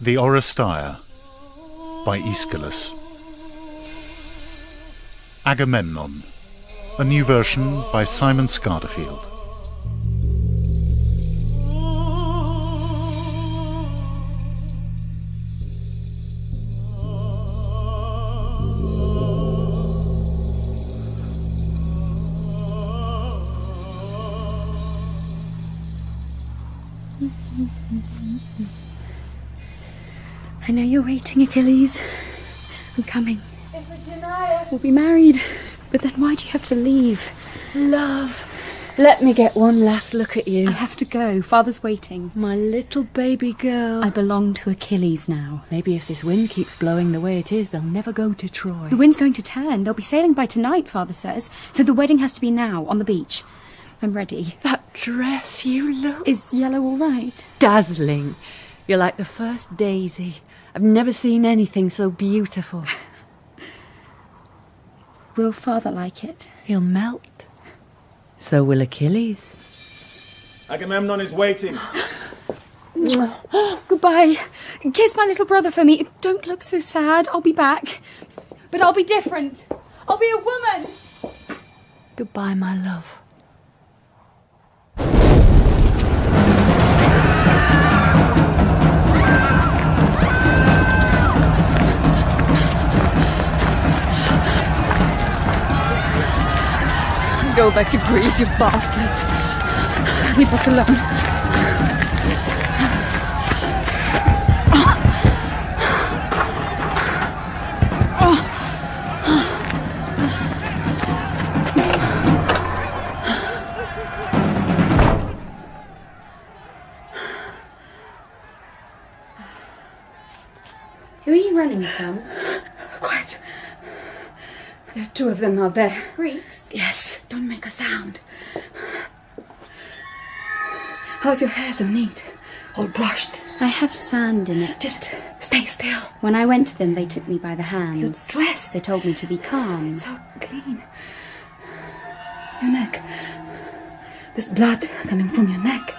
The Oresteia by Aeschylus. Agamemnon, a new version by Simon Scarterfield. I know you're waiting, Achilles. I'm coming. Iphigenia! We'll be married. But then why do you have to leave? Love, let me get one last look at you. I have to go. Father's waiting. My little baby girl. I belong to Achilles now. Maybe if this wind keeps blowing the way it is, they'll never go to Troy. The wind's going to turn. They'll be sailing by tonight, Father says. So the wedding has to be now, on the beach. I'm ready. That dress you look... Is yellow all right? dazzling. You're like the first daisy. I've never seen anything so beautiful. Will Father like it? He'll melt. So will Achilles. Agamemnon is waiting. Goodbye. Kiss my little brother for me. Don't look so sad. I'll be back. But I'll be different. I'll be a woman. Goodbye, my love. Go back to Greece, you bastards. Leave us alone. Who are you running from? Quiet. There are two of them out there. Greeks? Yes, don't make a sound. How's your hair so neat? All brushed. I have sand in it. Just stay still. When I went to them, they took me by the hands. Your dress. They told me to be calm. So clean. Your neck. There's blood coming from your neck.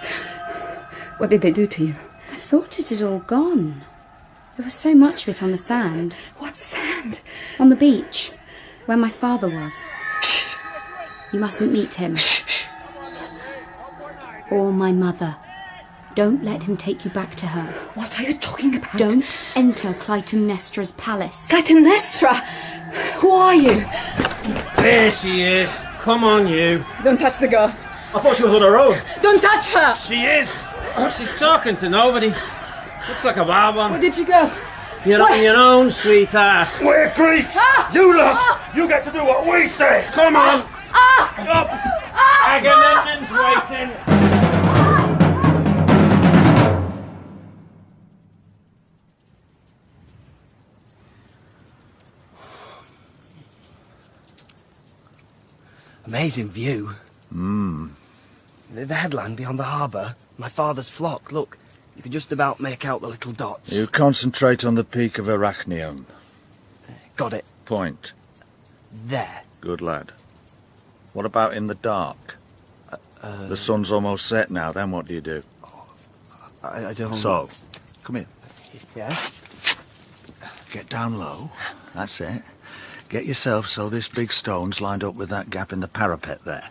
What did they do to you? I thought it had all gone. There was so much of it on the sand. What sand? On the beach, where my father was. You mustn't meet him. Or my mother. Don't let him take you back to her. What are you talking about? Don't enter Clytemnestra's palace. Clytemnestra! Who are you? There she is. Come on, you. Don't touch the girl. I thought she was on her own. Don't touch her! She is. She's talking to nobody. Looks like a wild Where one. did she go? You're on your own, sweetheart. We're Greeks! You lot! You get to do what we say! Come on. Up. Agamemnon's waiting. Amazing view. The headland beyond the harbour. My father's flock. Look, you can just about make out the little dots. You concentrate on the peak of Agamemnon. Got it. Point. There. Good lad. What about in the dark? The sun's almost set now, then what do you do? I don't... So, come here. Yeah? Get down low. That's it. Get yourself so this big stone's lined up with that gap in the parapet there.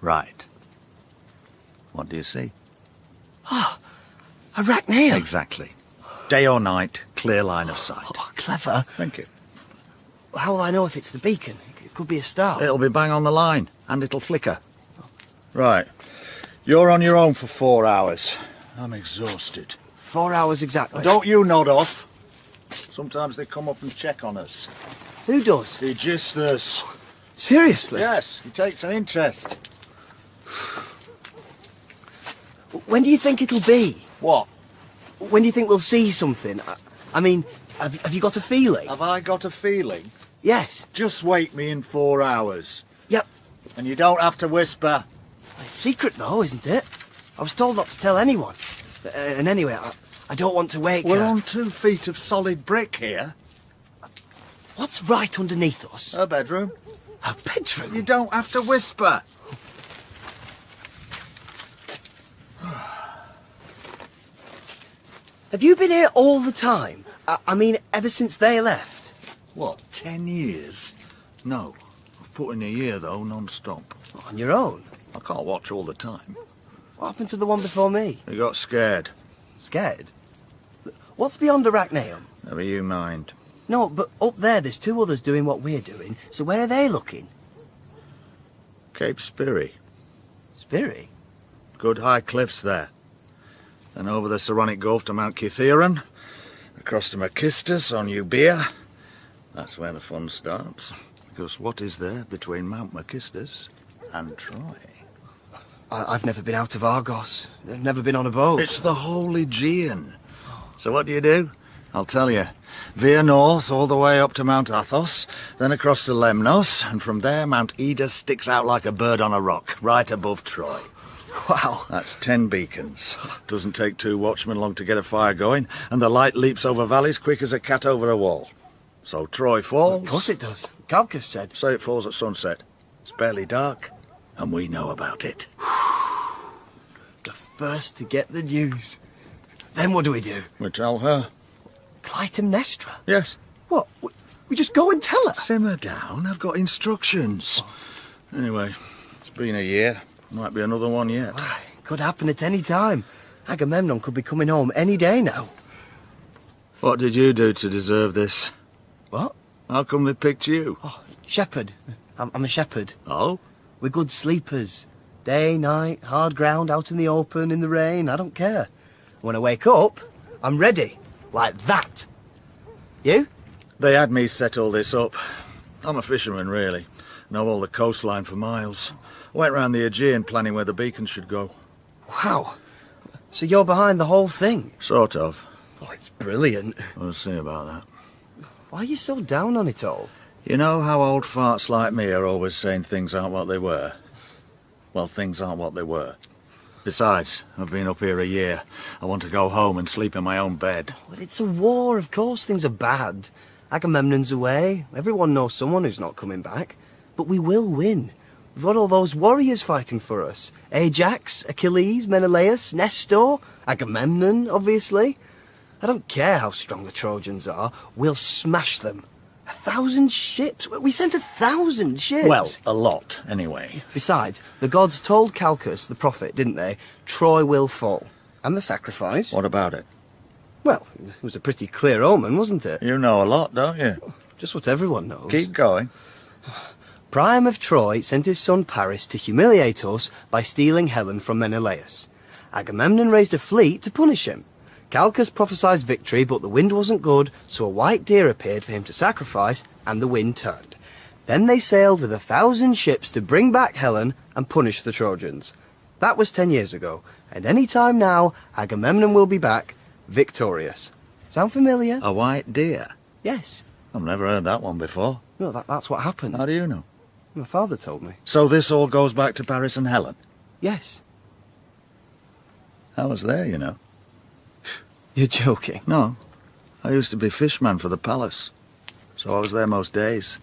Right. What do you see? Arachneum. Exactly. Day or night, clear line of sight. Oh, clever. Thank you. How will I know if it's the beacon? It could be a star. It'll be bang on the line, and it'll flicker. Right. You're on your own for 4 hours. I'm exhausted. 4 hours exactly. Don't you nod off. Sometimes they come up and check on us. Who does? The Aeschylus. Seriously? Yes, he takes an interest. When do you think it'll be? What? When do you think we'll see something? I mean, have you got a feeling? Have I got a feeling? Yes. Just wake me in 4 hours. Yep. And you don't have to whisper. It's secret though, isn't it? I was told not to tell anyone. And anyway, I don't want to wake We're her. on 2 feet of solid brick here. What's right underneath us? Her bedroom. Her bedroom? You don't have to whisper. Have you been here all the time? I mean, ever since they left? What, 10 years? No. I've put in a year, though, non-stop. On your own? I can't watch all the time. What happened to the one before me? He got scared. Scared? What's beyond Arachneum? Never you mind. No, but up there there's two others doing what we're doing, so where are they looking? Cape Spiri. Spiri? Good high cliffs there. Then over the Saronic Gulf to Mount Cytheron, across to Makistus on Euboea. That's where the fun starts. Because what is there between Mount Makistus and Troy? I've never been out of Argos. I've never been on a boat. It's the whole Aegean. So what do? I'll tell you. Veer north all the way up to Mount Athos, then across to Lemnos, and from there Mount Ida sticks out like a bird on a rock, right above Troy. Wow. That's 10 beacons. Doesn't take 2 watchmen long to get a fire going, and the light leaps over valleys quick as a cat over a wall. So Troy falls. Of course it does. Calchas said. Say it falls at sunset. It's barely dark, and we know about it. The first to get the news. Then what do? We tell her. Clytemnestra? Yes. What? We just go and tell her? Simmer down, I've got instructions. Anyway, it's been a year. Might be another one yet. Could happen at any time. Agamemnon could be coming home any day now. What did you do to deserve this? What? How come they picked you? Oh, shepherd. I'm a shepherd. Oh? We're good sleepers. Day, night, hard ground, out in the open, in the rain, I don't care. When I wake up, I'm ready. Like that. You? They had me set all this up. I'm a fisherman, really. Know all the coastline for miles. Went round the Aegean planning where the beacon should go. Wow. So you're behind the whole thing? Sort of. Oh, it's brilliant. We'll see about that. Why are you so down on it all? You know how old farts like me are always saying things aren't what they were? Well, things aren't what they were. Besides, I've been up here a year. I want to go home and sleep in my own bed. Well, it's a war, of course things are bad. Agamemnon's away. Everyone knows someone who's not coming back. But we will win. We've got all those warriors fighting for us. Ajax, Achilles, Menelaus, Nestor, Agamemnon, obviously. I don't care how strong the Trojans are. We'll smash them. 1,000 ships. We sent 1,000 ships. Well, a lot, anyway. Besides, the gods told Calchas, the prophet, didn't they? Troy will fall. And the sacrifice. What about it? Well, it was a pretty clear omen, wasn't it? You know a lot, don't you? Just what everyone knows. Keep going. Priam of Troy sent his son Paris to humiliate us by stealing Helen from Menelaus. Agamemnon raised a fleet to punish him. Calchas prophesied victory, but the wind wasn't good, so a white deer appeared for him to sacrifice, and the wind turned. Then they sailed with 1,000 ships to bring back Helen and punish the Trojans. That was 10 years ago, and any time now, Agamemnon will be back, victorious. Sound familiar? A white deer? Yes. I've never heard that one before. No, that's what happened. How do you know? My father told me. So this all goes back to Paris and Helen? Yes. I was there, you know. You're joking. No. I used to be fishman for the palace, so I was there most days.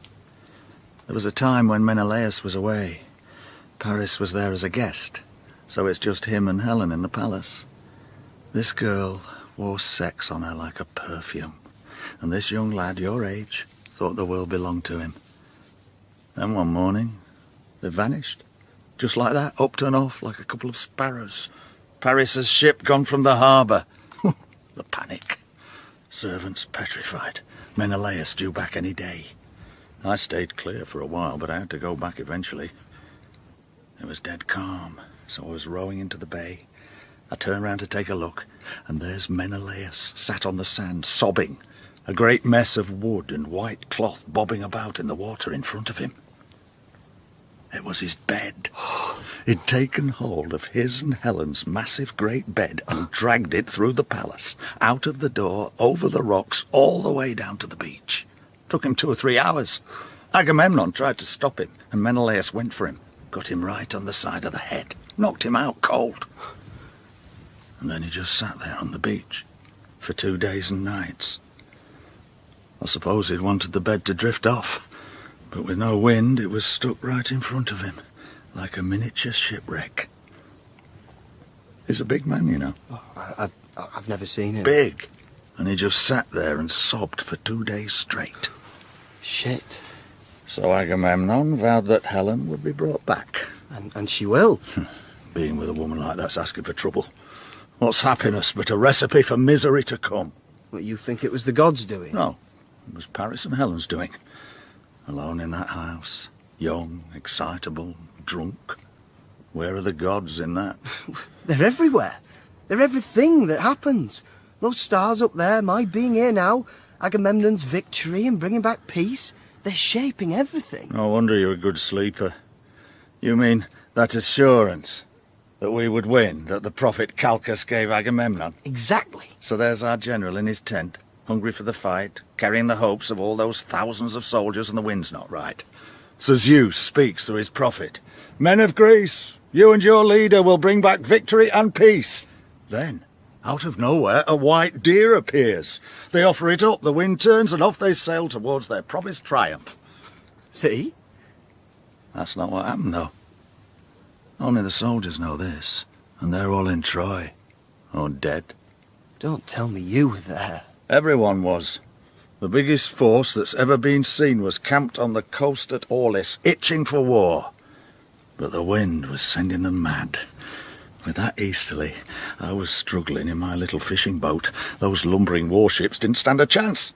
There was a time when Menelaus was away. Paris was there as a guest, so it's just him and Helen in the palace. This girl wore sex on her like a perfume, and this young lad, your age, thought the world belonged to him. Then one morning, they vanished. Just like that, up and off like a couple of sparrows. Paris's ship gone from the harbour. The panic. Servants petrified. Menelaus due back any day. I stayed clear for a while, but I had to go back eventually. It was dead calm, so I was rowing into the bay. I turned round to take a look, and there's Menelaus sat on the sand, sobbing. A great mess of wood and white cloth bobbing about in the water in front of him. It was his bed. He'd taken hold of his and Helen's massive great bed and dragged it through the palace, out of the door, over the rocks, all the way down to the beach. Took him 2 or 3 hours. Agamemnon tried to stop him, and Menelaus went for him, got him right on the side of the head, knocked him out cold. And then he just sat there on the beach for 2 days and nights. I suppose he'd wanted the bed to drift off, but with no wind, it was stuck right in front of him, like a miniature shipwreck. He's a big man, you know. I've never seen him. Big. And he just sat there and sobbed for 2 days straight. Shit. So Agamemnon vowed that Helen would be brought back. And she will. Being with a woman like that's asking for trouble. What's happiness but a recipe for misery to come? What, you think it was the gods doing? No, it was Paris and Helen's doing. Alone in that house. Young, excitable, drunk. Where are the gods in that? They're everywhere. They're everything that happens. Those stars up there, my being here now, Agamemnon's victory and bringing back peace. They're shaping everything. No wonder you're a good sleeper. You mean that assurance that we would win that the prophet Calchas gave Agamemnon? Exactly. So there's our general in his tent, hungry for the fight, carrying the hopes of all those thousands of soldiers, and the wind's not right. So Zeus speaks through his prophet. Men of Greece, you and your leader will bring back victory and peace. Then, out of nowhere, a white deer appears. They offer it up, the wind turns, and off they sail towards their promised triumph. See? That's not what happened, though. Only the soldiers know this, and they're all in Troy, or dead. Don't tell me you were there. Everyone was. The biggest force that's ever been seen was camped on the coast at Aulis, itching for war. But the wind was sending them mad. With that easterly, I was struggling in my little fishing boat. Those lumbering warships didn't stand a chance.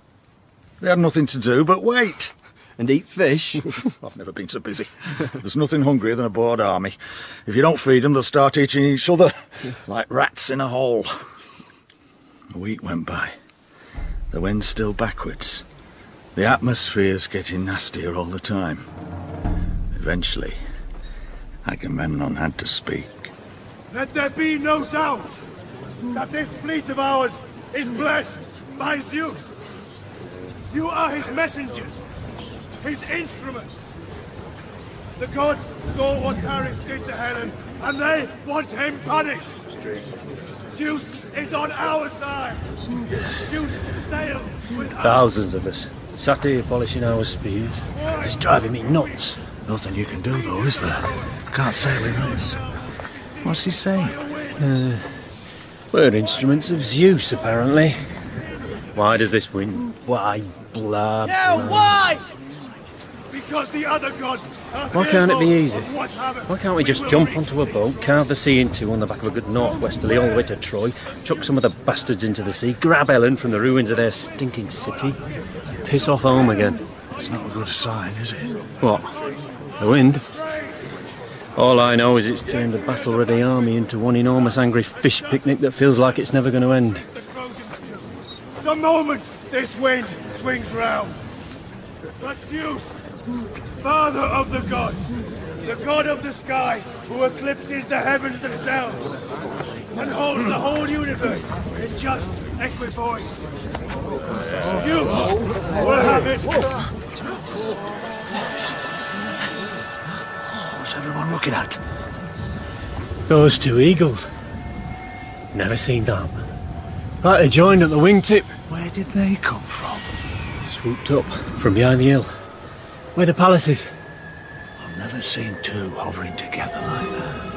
They had nothing to do but wait. And eat fish? I've never been so busy. There's nothing hungrier than a bored army. If you don't feed them, they'll start eating each other, like rats in a hole. A week went by. The wind's still backwards. The atmosphere's getting nastier all the time. Eventually, Agamemnon had to speak. Let there be no doubt that this fleet of ours is blessed by Zeus. You are his messengers, his instruments. The gods saw what Paris did to Helen, and they want him punished. Zeus is on our side. Zeus sailed with us. Thousands of us, sat here polishing our spears. It's driving me nuts. Nothing you can do, though, is there? Can't sail in this. What's he saying? We're instruments of Zeus, apparently. Why does this wind? Why? Blah, blah. Why? Because the other gods are Why can't it be fearful easy? of what happened. Why can't we just jump onto a boat, carve the sea in two on the back of a good northwesterly all the way to Troy, chuck some of the bastards into the sea, grab Helen from the ruins of their stinking city, and piss off home again? It's not a good sign, is it? What? The wind? All I know is it's turned a battle-ready army into one enormous angry fish picnic that feels like it's never going to end. The moment this wind swings round. But Zeus, father of the gods, the god of the sky, who eclipses the heavens themselves, and holds the whole universe in just equipoise. You will have it. What's everyone looking at? Those two eagles. Never seen them. Like they joined at the wingtip. Where did they come from? Swooped up from behind the hill. Where the palace is. I've never seen two hovering together like that.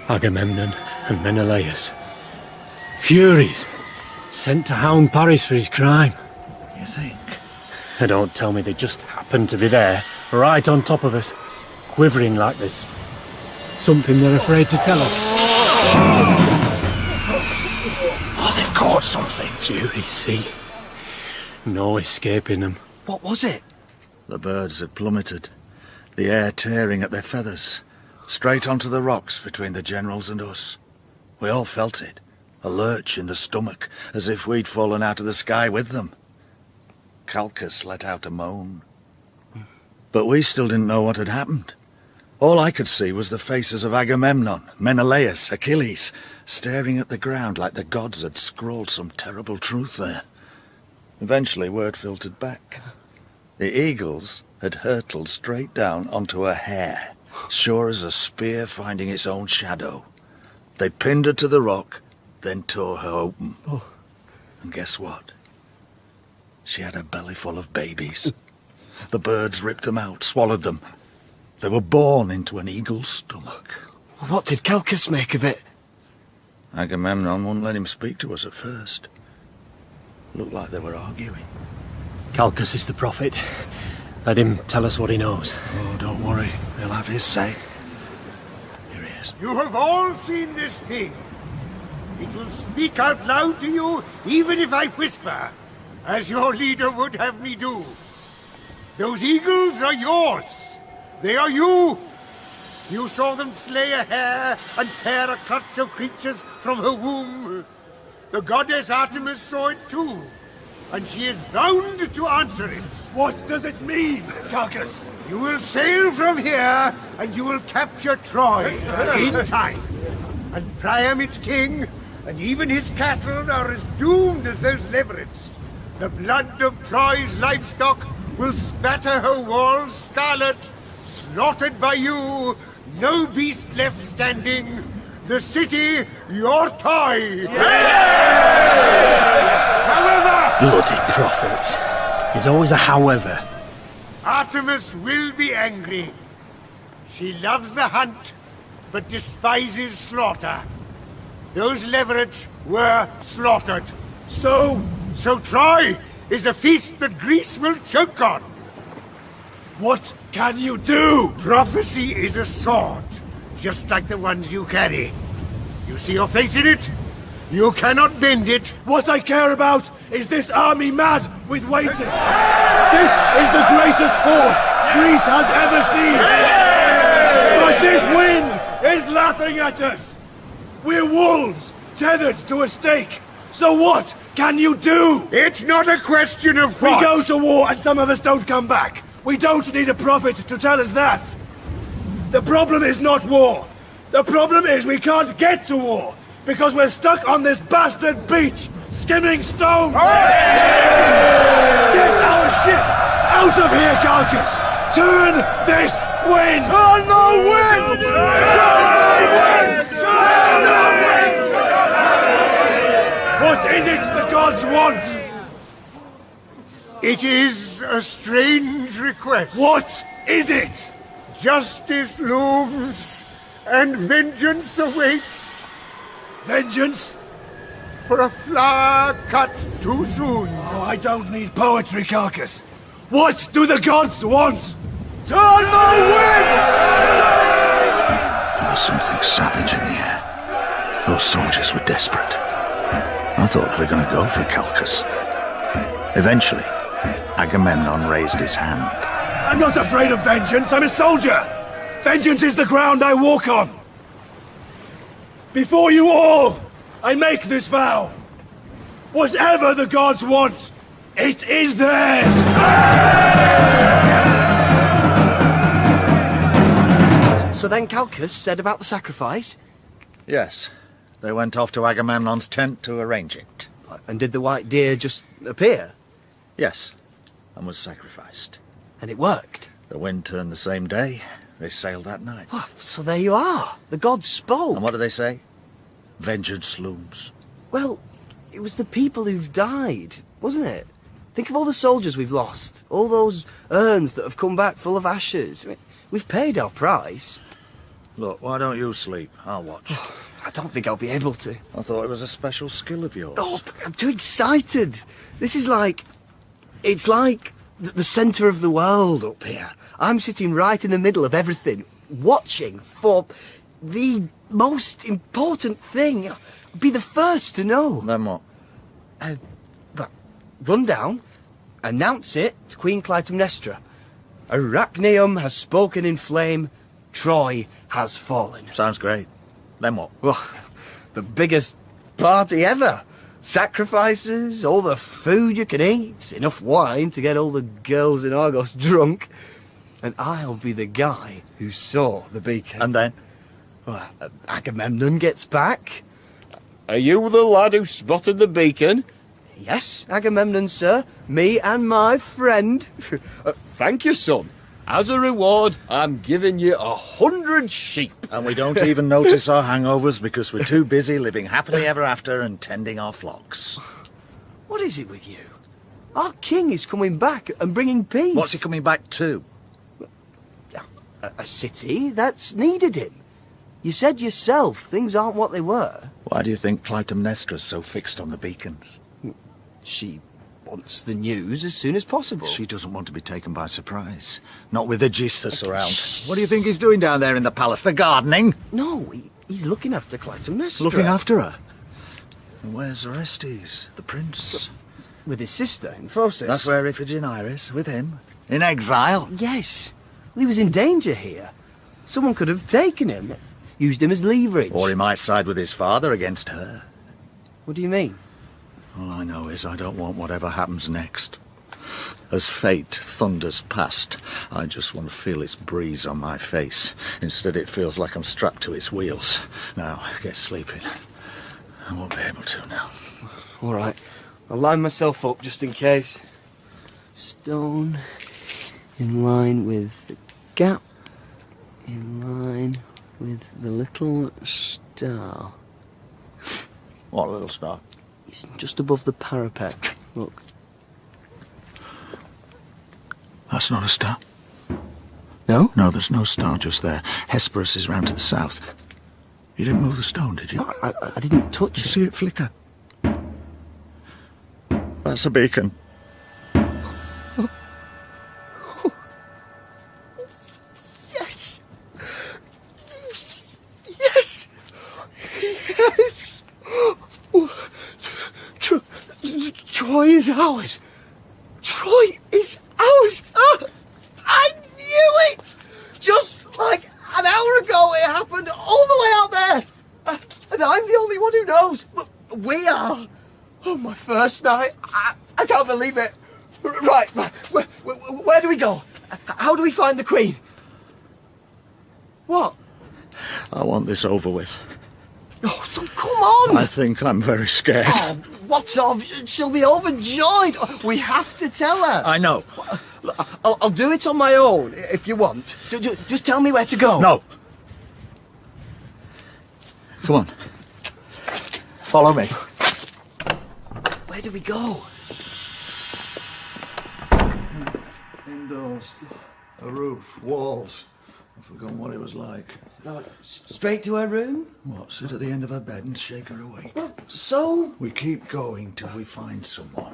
Agamemnon and Menelaus. Furies. Sent to hound Paris for his crime. You think? And don't tell me they just happened to be there, right on top of us, quivering like this. Something they're afraid to tell us. Oh, they've caught something. Fury, see? No escaping them. What was it? The birds had plummeted, the air tearing at their feathers, straight onto the rocks between the generals and us. We all felt it, a lurch in the stomach, as if we'd fallen out of the sky with them. Calchas let out a moan. But we still didn't know what had happened. All I could see was the faces of Agamemnon, Menelaus, Achilles, staring at the ground like the gods had scrawled some terrible truth there. Eventually word filtered back. The eagles had hurtled straight down onto a hare, sure as a spear finding its own shadow. They pinned her to the rock, then tore her open. And guess what? She had a belly full of babies. The birds ripped them out, swallowed them. They were born into an eagle's stomach. What did Calchas make of it? Agamemnon wouldn't let him speak to us at first. Looked like they were arguing. Calchas is the prophet. Let him tell us what he knows. Oh, don't worry. He'll have his say. Here he is. You have all seen this thing. It will speak out loud to you, even if I whisper, as your leader would have me do. Those eagles are yours. They are you. You saw them slay a hare and tear a clutch of creatures from her womb. The goddess Artemis saw it too, and she is bound to answer it. What does it mean, Calchas? You will sail from here, and you will capture Troy in time. And Priam, its king, and even his cattle are as doomed as those leverets. The blood of Troy's livestock will spatter her walls scarlet, slaughtered by you, no beast left standing. The city, your toy. However, Bloody prophet. There's always a however. Artemis will be angry. She loves the hunt, but despises slaughter. Those leverets were slaughtered. So, So Troy is a feast that Greece will choke on. what can you do? Prophecy is a sword, just like the ones you carry. You see your face in it? You cannot bend it. What I care about is this army mad with waiting. This is the greatest horse Greece has ever seen. But this wind is laughing at us. We're wolves, tethered to a stake. So what can you do? It's not a question of We what. go to war and some of us don't come back. We don't need a prophet to tell us that. The problem is not war. The problem is we can't get to war because we're stuck on this bastard beach, skimming stones. Get our ships out of here, Calchas. Turn this wind. Turn the wind. What is it the gods want? It is a strange request. What is it? Justice looms and vengeance awaits Vengeance? for a flower cut too soon. Oh, I don't need poetry, Calchas. What do the gods want? Turn the wind! There was something savage in the air. Those soldiers were desperate. I thought they were going to go for Calchas. Eventually, Agamemnon raised his hand. I'm not afraid of vengeance. I'm a soldier. Vengeance is the ground I walk on. Before you all, I make this vow. Whatever the gods want, it is theirs. So then Calchas said about the sacrifice? Yes, they went off to Agamemnon's tent to arrange it. And did the white deer just appear? Yes, and was sacrificed. And it worked? The wind turned the same day. They sailed that night. Oh, so there you are. The gods spoke. And what do they say? Vengeance looms. Well, it was the people who've died, wasn't it? Think of all the soldiers we've lost. All those urns that have come back full of ashes. I mean, we've paid our price. Look, why don't you sleep? I'll watch. I don't think I'll be able to. I thought it was a special skill of yours. Oh, I'm too excited. This is like... It's like the centre of the world up here. I'm sitting right in the middle of everything, watching for the most important thing. Be the first to know. Then what? Well, run down, announce it to Queen Clytemnestra. Arachneum has spoken in flame, Troy has fallen. Sounds great. Then what? Well, the biggest party ever. Sacrifices, all the food you can eat, enough wine to get all the girls in Argos drunk. And I'll be the guy who saw the beacon. And then? Well, Agamemnon gets back. Are you the lad who spotted the beacon? Yes, Agamemnon, sir. Me and my friend. Thank you, son. As a reward, I'm giving you 100 sheep. And we don't even notice our hangovers because we're too busy living happily ever after and tending our flocks. What is it with you? Our king is coming back and bringing peace. What's he coming back to? A city that's needed him. You said yourself things aren't what they were. Why do you think Clytemnestra's so fixed on the beacons? She wants the news as soon as possible. She doesn't want to be taken by surprise. Not with the Aegisthus around. What do you think he's doing down there in the palace? The gardening? No, he's looking after Clytemnestra. Looking after her? And where's Orestes, the prince? With his sister in Phocis. That's where Iphigenia is, with him. In exile. Yes. Well, he was in danger here. Someone could have taken him, used him as leverage. Or he might side with his father against her. What do you mean? All I know is I don't want whatever happens next. As fate thunders past, I just want to feel its breeze on my face. Instead it feels like I'm strapped to its wheels. Now, get sleeping. I won't be able to now. All right. I'll line myself up just in case. Stone in line with the gap. In line with the little star. What little star? It's just above the parapet. Look. That's not a star. No? No, there's no star just there. Hesperus is round to the south. You didn't move the stone, did you? No, I didn't touch You it. see it flicker? That's a beacon. Yes! Yes! Yes! Troy is ours! Troy is ours! I knew it! Just like an hour ago it happened all the way out there! And I'm the only one who knows! But we are! Oh, my first night! I can't believe it! Right, where do we go? How do we find the Queen? What? I want this over with. Oh, so come on! I think I'm very scared. Oh, what's of? She'll be overjoyed. We have to tell her. I know. I'll do it on my own if you want. Just tell me where to go. No. Come on. Follow me. Where do we go? Indoors. A roof. Walls. I've forgotten what it was like. No, straight to her room? What, sit at the end of her bed and shake her awake? Well, so? We keep going till we find someone.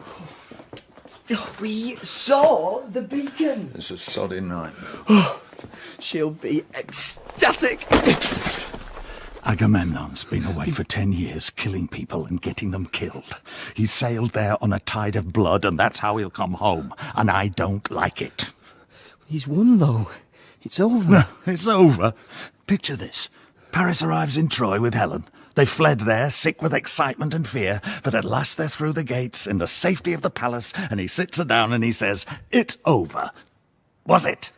We saw the beacon. It's a sodding nightmare. She'll be ecstatic. Agamemnon's been away for 10 years, killing people and getting them killed. He sailed there on a tide of blood, and that's how he'll come home. And I don't like it. He's won, though. It's over. No, it's over. Picture this. Paris arrives in Troy with Helen. They fled there, sick with excitement and fear, but at last they're through the gates in the safety of the palace, and he sits her down and he says, "It's over." Was it?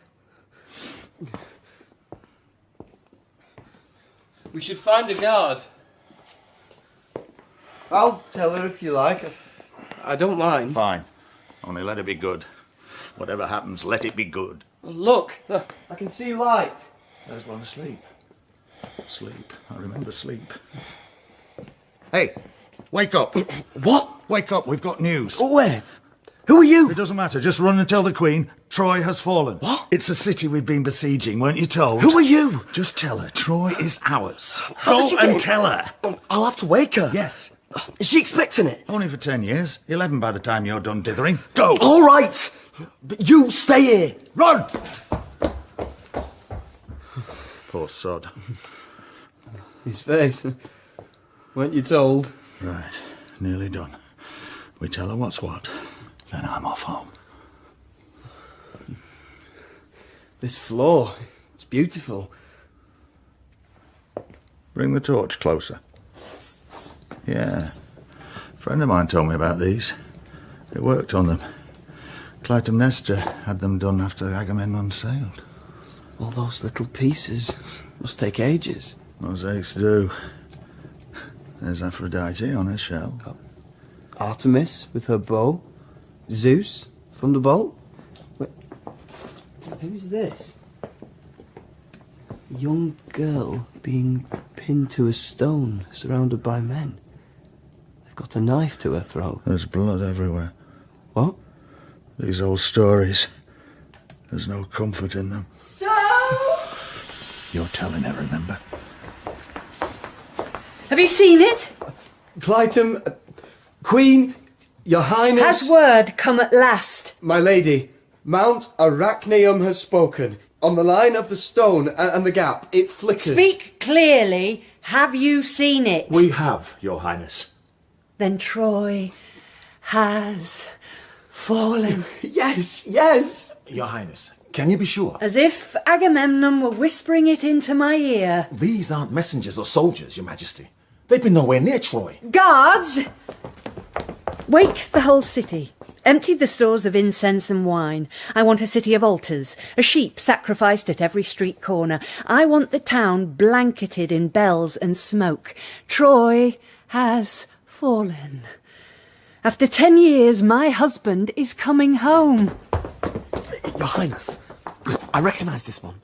We should find a guard. I'll tell her if you like. I don't mind. Fine. Only let it be good. Whatever happens, let it be good. Look, I can see light. There's one asleep. Sleep. I remember sleep. Hey, wake up. What? Wake up, we've got news. Where? Who are you? It doesn't matter, just run and tell the Queen Troy has fallen. What? It's a city we've been besieging, weren't you told? Who are you? Just tell her Troy is ours. How did Go you and get- tell her. I'll have to wake her. Yes. Is she expecting it? Only for 10 years. 11 by the time you're done dithering. Go! All right. But you stay here. Run! Poor sod. His face. Weren't you told? Right, nearly done. We tell her what's what, then I'm off home. This floor. It's beautiful. Bring the torch closer. Yeah. A friend of mine told me about these. They worked on them. Clytemnestra had them done after Agamemnon sailed. All those little pieces must take ages. Mosaics do. There's Aphrodite on her shell. Artemis with her bow. Zeus, thunderbolt. Wait, who's this? A young girl being pinned to a stone, surrounded by men. They've got a knife to her throat. There's blood everywhere. What? These old stories. There's no comfort in them. You're telling her, remember? Have you seen it? Clytum, Queen, Your Highness... Has word come at last? My lady, Mount Arachneum has spoken. On the line of the stone and the gap, it flickers. Speak clearly. Have you seen it? We have, Your Highness. Then Troy has fallen. Yes, yes. Your Highness, can you be sure? As if Agamemnon were whispering it into my ear. These aren't messengers or soldiers, Your Majesty. They've been nowhere near Troy. Guards! Wake the whole city. Empty the stores of incense and wine. I want a city of altars, a sheep sacrificed at every street corner. I want the town blanketed in bells and smoke. Troy has fallen. After 10 years, my husband is coming home. Your Highness, I recognise this one.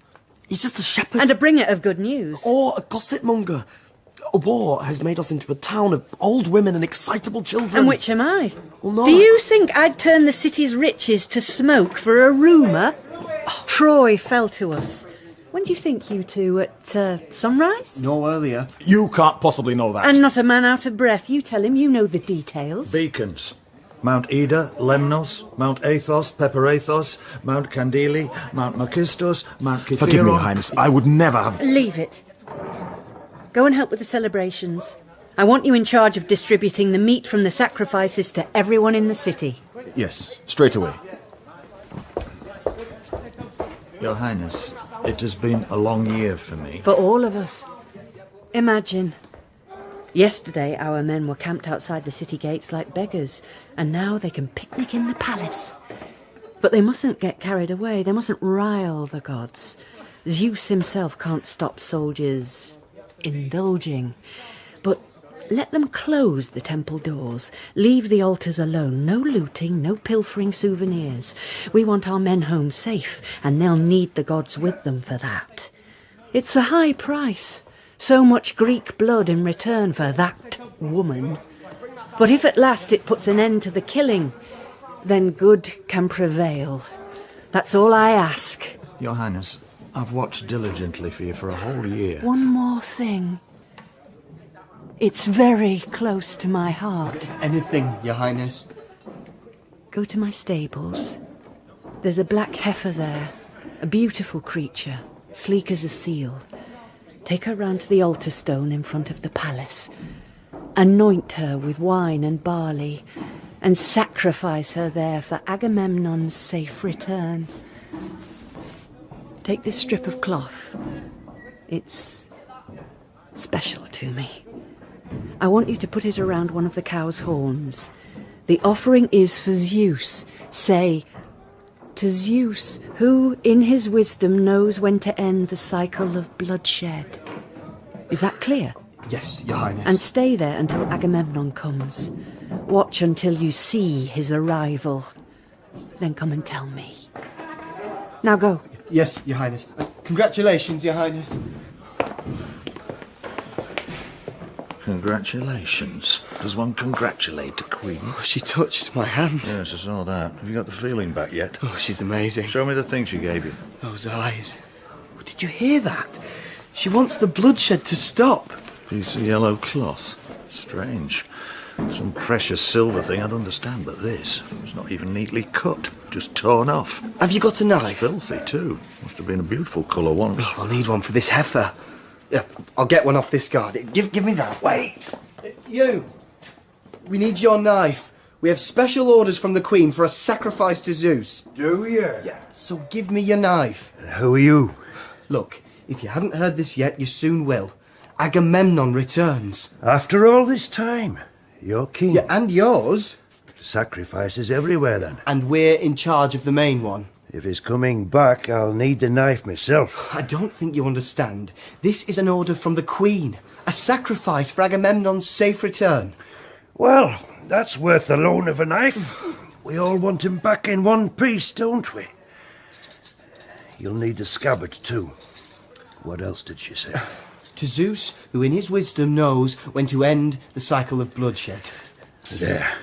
He's just a shepherd. And a bringer of good news. Or a gossip monger. A war has made us into a town of old women and excitable children. And which am I? Well, no. Do you think I'd turn the city's riches to smoke for a rumour? Troy fell to us. When do you think you two? At sunrise? No earlier. You can't possibly know that. And not a man out of breath. You tell him you know the details. Beacons. Mount Ida, Lemnos, Mount Athos, Peperathos, Mount Candili, Mount Makistos, Mount Kithiron... Forgive me, Your Highness. I would never have... Leave it. Go and help with the celebrations. I want you in charge of distributing the meat from the sacrifices to everyone in the city. Yes, straight away. Your Highness, it has been a long year for me. For all of us. Imagine. Yesterday our men were camped outside the city gates like beggars, and now they can picnic in the palace. But they mustn't get carried away. They mustn't rile the gods. Zeus himself can't stop soldiers indulging. But let them close the temple doors. Leave the altars alone. No looting, no pilfering souvenirs. We want our men home safe, and they'll need the gods with them for that. It's a high price. So much Greek blood in return for that woman. But if at last it puts an end to the killing, then good can prevail. That's all I ask. Your Highness, I've watched diligently for you for a whole year. One more thing. It's very close to my heart. Anything, Your Highness. Go to my stables. There's a black heifer there, a beautiful creature, sleek as a seal. Take her round to the altar stone in front of the palace. Anoint her with wine and barley, and sacrifice her there for Agamemnon's safe return. Take this strip of cloth. It's special to me. I want you to put it around one of the cow's horns. The offering is for Zeus. Say, to Zeus, who in his wisdom knows when to end the cycle of bloodshed. Is that clear? Yes, Your Highness. And stay there until Agamemnon comes. Watch until you see his arrival. Then come and tell me. Now go. Yes, Your Highness. Congratulations, Your Highness. Congratulations. Does one congratulate a queen? Oh, she touched my hand. Yes, I saw that. Have you got the feeling back yet? Oh, she's amazing. Show me the thing she gave you. Those eyes. Oh, did you hear that? She wants the bloodshed to stop. Piece of yellow cloth. Strange. Some precious silver thing I'd understand, but this, it's not even neatly cut. Just torn off. Have you got a knife? Filthy, too. Must have been a beautiful colour once. Oh, I'll need one for this heifer. Yeah, I'll get one off this guard. Give me that. Wait. You. We need your knife. We have special orders from the Queen for a sacrifice to Zeus. Do you? Yeah, so give me your knife. Who are you? Look, if you hadn't heard this yet, you soon will. Agamemnon returns. After all this time, you're king. Yeah, and yours. Sacrifices everywhere then. And we're in charge of the main one. If he's coming back, I'll need the knife myself. I don't think you understand. This is an order from the Queen. A sacrifice for Agamemnon's safe return. Well, that's worth the loan of a knife. We all want him back in one piece, don't we? You'll need the scabbard too. What else did she say? To Zeus, who in his wisdom knows when to end the cycle of bloodshed. There.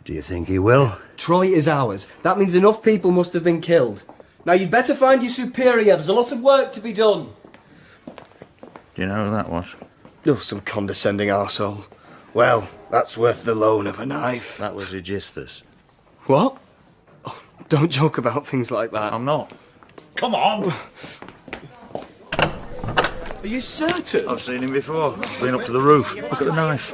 Do you think he will? Troy is ours. That means enough people must have been killed. Now you'd better find your superior. There's a lot of work to be done. Do you know who that was? Oh, some condescending arsehole. Well, that's worth the loan of a knife. That was Aeschylus. What? Oh, don't joke about things like that. I'm not. Come on! Are you certain? I've seen him before. He's been up to the roof. Look at the knife.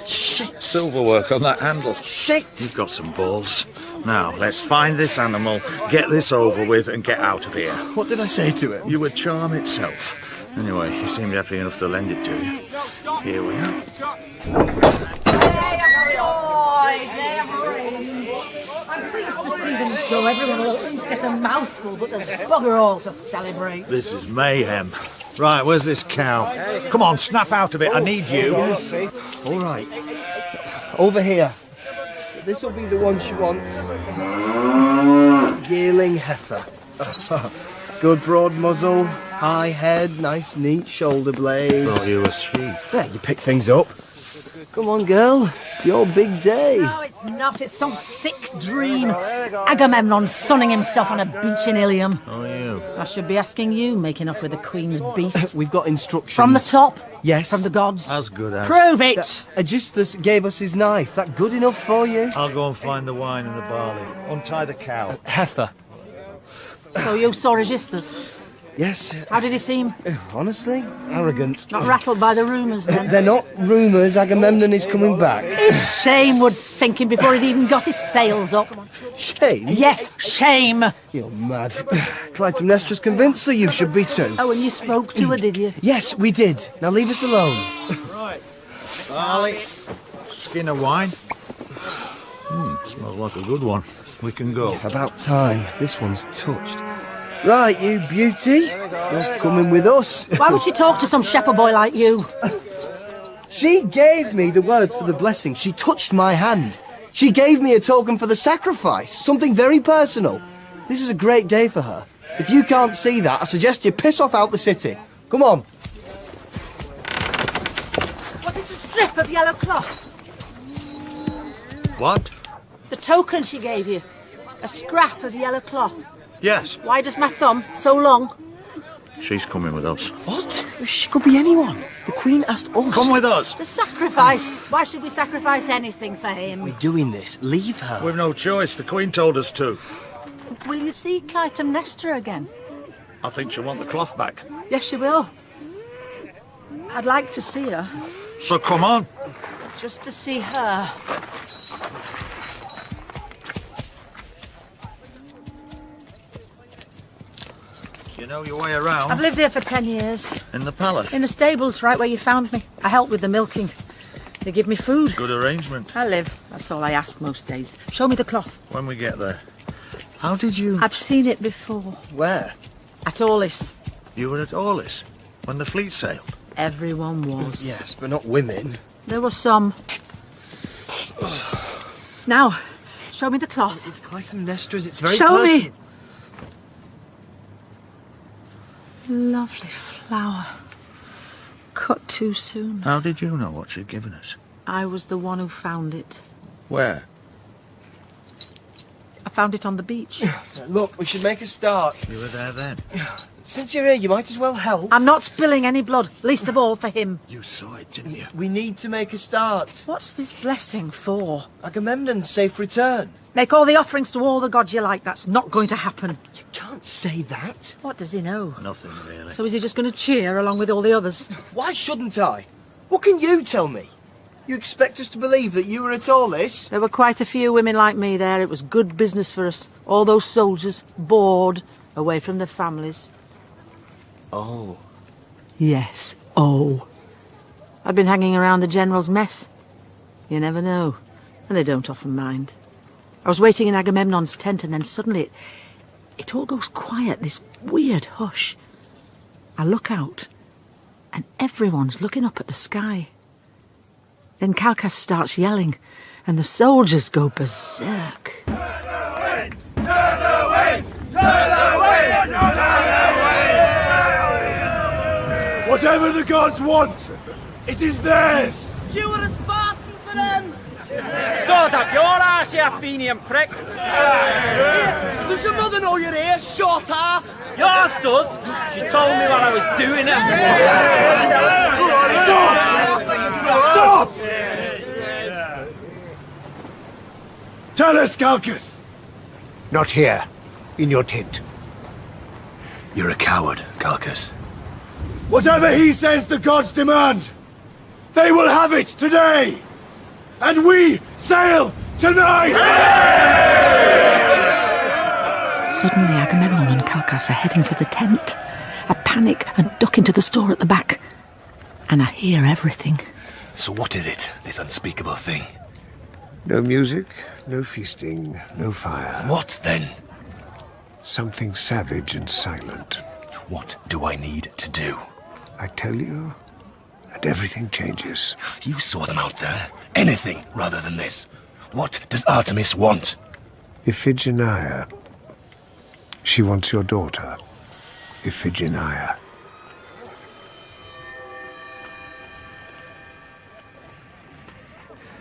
Shit! Silverwork on that handle. Shit! You've got some balls. Now, let's find this animal, get this over with, and get out of here. What did I say to him? You were charm itself. Anyway, he seemed happy enough to lend it to you. Here we are. I'm pleased to see them go. Everyone will at least get a mouthful, but there's bugger all to celebrate. This is mayhem. Right, where's this cow? Come on, snap out of it. I need you. Yes. All right. Over here. This'll be the one she wants. Yearling heifer. Good broad muzzle, high head, nice neat shoulder blades. Thought you were sheep. Yeah, you pick things up. Come on, girl. It's your big day. No, it's not. It's some sick dream. Agamemnon sunning himself on a beach in Ilium. Oh, you. I should be asking you, making off with the Queen's beast. We've got instructions. From the top? Yes. From the gods? As good as. Prove it! Aeschylus gave us his knife. That good enough for you? I'll go and find the wine and the barley. Untie the cow. Heifer. So you saw Aeschylus? Yes. How did he seem? Honestly, arrogant. Not rattled by the rumours then? They're not rumours. Agamemnon is coming back. His shame would sink him before he'd even got his sails up. Shame? Yes, shame! You're mad. Clytemnestra's convinced, so you should be too. Oh, and you spoke to her, did you? Yes, we did. Now leave us alone. Right. Barley. Skin of wine. Smells like a good one. We can go. About time. This one's touched. Right, you beauty. You're coming with us. Why would she talk to some shepherd boy like you? She gave me the words for the blessing. She touched my hand. She gave me a token for the sacrifice. Something very personal. This is a great day for her. If you can't see that, I suggest you piss off out the city. Come on. What is the strip of yellow cloth? What? The token she gave you. A scrap of yellow cloth. Yes. Why does my thumb so long? She's coming with us. What? She could be anyone. The Queen asked us. Come with us. To sacrifice. Why should we sacrifice anything for him? We're doing this. Leave her. We've no choice. The Queen told us to. Will you see Clytemnestra again? I think she'll want the cloth back. Yes, she will. I'd like to see her. So come on. Just to see her. You know your way around? I've lived here for 10 years. In the palace? In the stables, right where you found me. I help with the milking. They give me food. Good arrangement. I live. That's all I ask most days. Show me the cloth. When we get there. How did you... I've seen it before. Where? At Oresteia. You were at Oresteia when the fleet sailed? Everyone was. Yes, but not women. There were some. Now, show me the cloth. It's Clytemnestra's. It's very Show me. personal. Lovely flower. Cut too soon. How did you know what she'd given us? I was the one who found it. Where? I found it on the beach. Look, we should make a start. You were there then? Since you're here, you might as well help. I'm not spilling any blood, least of all for him. You saw it, didn't you? We need to make a start. What's this blessing for? Agamemnon's safe return. Make all the offerings to all the gods you like. That's not going to happen. You can't say that. What does he know? Nothing, really. So is he just going to cheer along with all the others? Why shouldn't I? What can you tell me? You expect us to believe that you were at all this? There were quite a few women like me there. It was good business for us. All those soldiers, bored, away from their families. Oh. Yes, oh. I've been hanging around the general's mess. You never know. And they don't often mind. I was waiting in Agamemnon's tent and then suddenly it all goes quiet, this weird hush. I look out and everyone's looking up at the sky. Then Calchas starts yelling and the soldiers go berserk. Turn away! Turn away! Turn away! Turn away! Whatever the gods want, it is theirs! You were a Spartan for them! Sort up your ass, you Athenian prick! Does your mother know you're here, short ass? Yours does! She told me while I was doing it! Stop! Tell us, Calchas! Not here. In your tent. You're a coward, Calchas. Whatever he says the gods demand, they will have it today! And we sail tonight! Suddenly Agamemnon and Calchas are heading for the tent. I panic and duck into the store at the back. And I hear everything. So what is it, this unspeakable thing? No music, no feasting, no fire. What then? Something savage and silent. What do I need to do? I tell you, and everything changes. You saw them out there. Anything rather than this. What does Artemis want? Iphigenia. She wants your daughter, Iphigenia.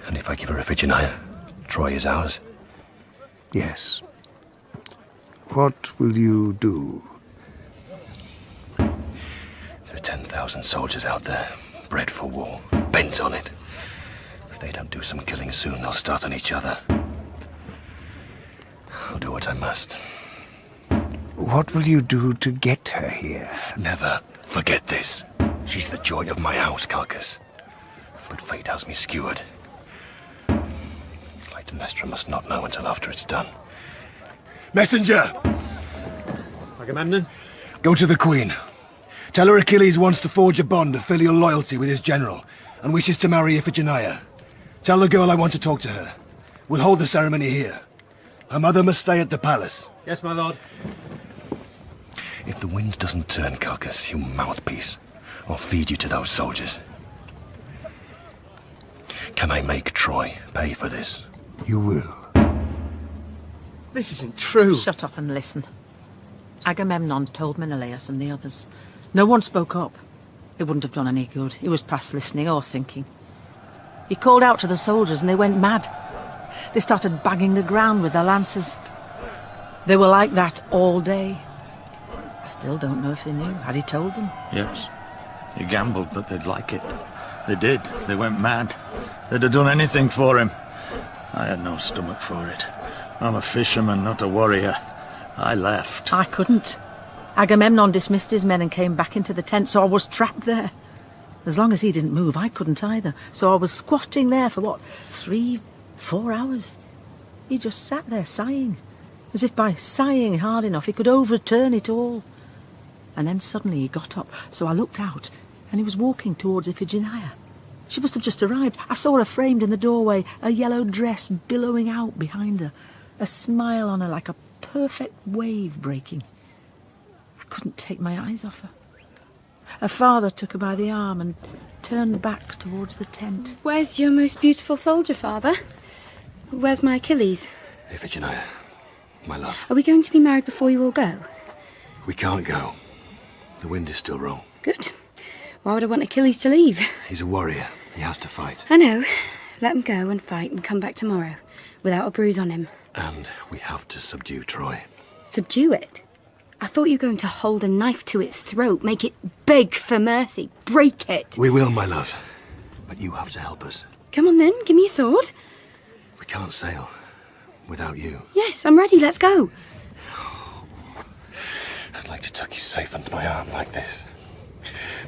And if I give her Iphigenia, Troy is ours? Yes. What will you do? There are 10,000 soldiers out there, bred for war, bent on it. If they don't do some killing soon, they'll start on each other. I'll do what I must. What will you do to get her here? Never forget this. She's the joy of my house, Calchas. But fate has me skewered. Clytemnestra must not know until after it's done. Messenger! Agamemnon? Go to the Queen. Tell her Achilles wants to forge a bond of filial loyalty with his general and wishes to marry Iphigenia. Tell the girl I want to talk to her. We'll hold the ceremony here. Her mother must stay at the palace. Yes, my lord. If the wind doesn't turn, Calchas, you mouthpiece, I'll feed you to those soldiers. Can I make Troy pay for this? You will. This isn't true. Shut up and listen. Agamemnon told Menelaus and the others. No one spoke up. It wouldn't have done any good. He was past listening or thinking. He called out to the soldiers and they went mad. They started banging the ground with their lances. They were like that all day. I still don't know if they knew. Had he told them? Yes. He gambled that they'd like it. They did. They went mad. They'd have done anything for him. I had no stomach for it. I'm a fisherman, not a warrior. I left. I couldn't. Agamemnon dismissed his men and came back into the tent, so I was trapped there. As long as he didn't move, I couldn't either. So I was squatting there for, 3, 4 hours? He just sat there sighing, as if by sighing hard enough he could overturn it all. And then suddenly he got up, so I looked out, and he was walking towards Iphigenia. She must have just arrived. I saw her framed in the doorway, a yellow dress billowing out behind her, a smile on her like a perfect wave breaking. I couldn't take my eyes off her. Her father took her by the arm and turned back towards the tent. Where's your most beautiful soldier, father? Where's my Achilles? Iphigenia, my love. Are we going to be married before you all go? We can't go. The wind is still wrong. Good. Why would I want Achilles to leave? He's a warrior. He has to fight. I know. Let him go and fight and come back tomorrow, without a bruise on him. And we have to subdue Troy. Subdue it? I thought you were going to hold a knife to its throat, make it beg for mercy, break it. We will, my love. But you have to help us. Come on then, give me a sword. We can't sail without you. Yes, I'm ready, let's go. I'd like to tuck you safe under my arm like this.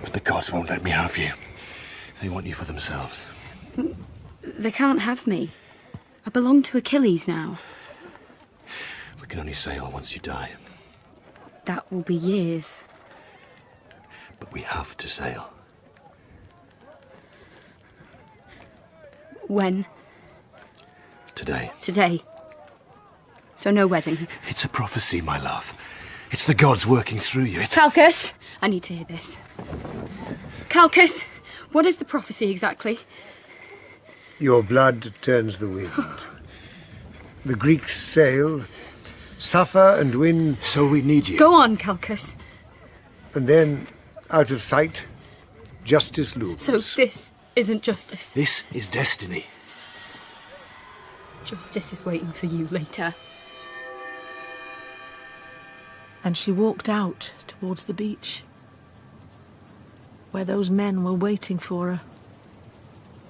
But the gods won't let me have you. They want you for themselves. They can't have me. I belong to Achilles now. We can only sail once you die. That will be years. But we have to sail. When? Today. Today. So no wedding. It's a prophecy, my love. It's the gods working through you. It's... Calchas! I need to hear this. Calchas! What is the prophecy exactly? Your blood turns the wind. The Greeks sail, suffer and win. So we need you. Go on, Calchas. And then, out of sight, justice looms. So this isn't justice. This is destiny. Justice is waiting for you later. And she walked out towards the beach, where those men were waiting for her.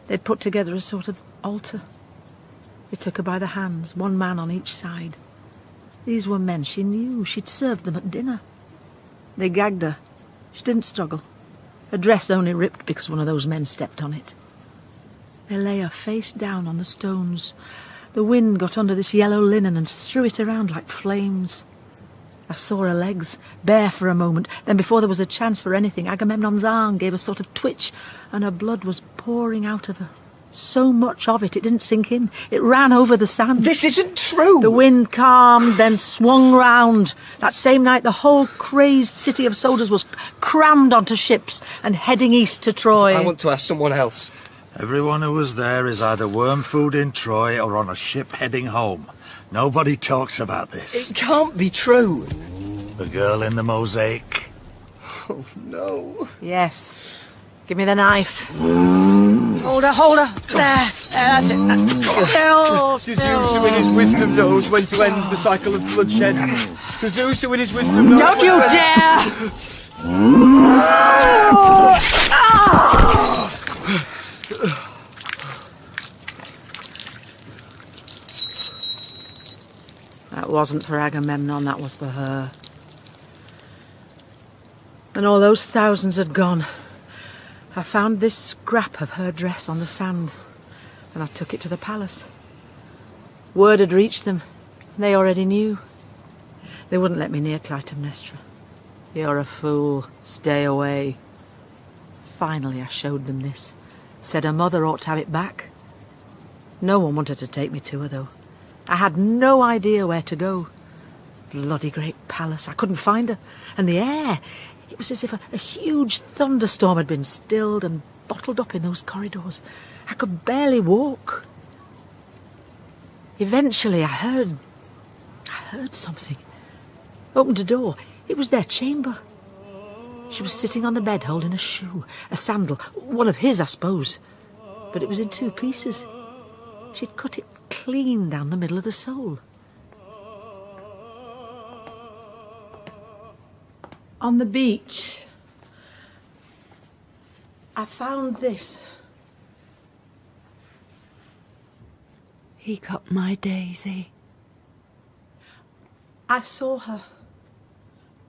They'd put together a sort of altar. They took her by the hands, one man on each side. These were men she knew. She'd served them at dinner. They gagged her. She didn't struggle. Her dress only ripped because one of those men stepped on it. They lay her face down on the stones. The wind got under this yellow linen and threw it around like flames. I saw her legs, bare for a moment. Then before there was a chance for anything, Agamemnon's arm gave a sort of twitch, and her blood was pouring out of her. So much of it, it didn't sink in. It ran over the sand. This isn't true! The wind calmed, then swung round. That same night, the whole crazed city of soldiers was crammed onto ships and heading east to Troy. I want to ask someone else. Everyone who was there is either worm food in Troy or on a ship heading home. Nobody talks about this. It can't be true. The girl in the mosaic. Oh, no. Yes. Give me the knife. Hold her. There. That's it. Still. To Zeus, who in his wisdom knows when to end the cycle of bloodshed. To Zeus, who in his wisdom knows... Don't you dare! That wasn't for Agamemnon, that was for her. And all those thousands had gone. I found this scrap of her dress on the sand, and I took it to the palace. Word had reached them. They already knew. They wouldn't let me near Clytemnestra. You're a fool. Stay away. Finally, I showed them this. Said her mother ought to have it back. No one wanted to take me to her, though. I had no idea where to go. Bloody great palace. I couldn't find her. And the air, it was as if a huge thunderstorm had been stilled and bottled up in those corridors. I could barely walk. Eventually, I heard something. Opened a door. It was their chamber. She was sitting on the bed holding a shoe, a sandal, one of his, I suppose. But it was in two pieces. She'd cut it clean down the middle of the sole. On the beach, I found this. He got my daisy. I saw her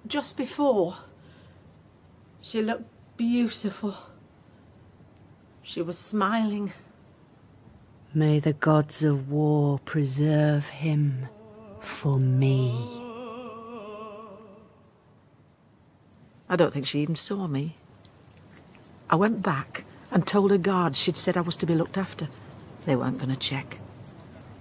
just before. She looked beautiful. She was smiling. May the gods of war preserve him for me. I don't think she even saw me. I went back and told her guards she'd said I was to be looked after. They weren't going to check.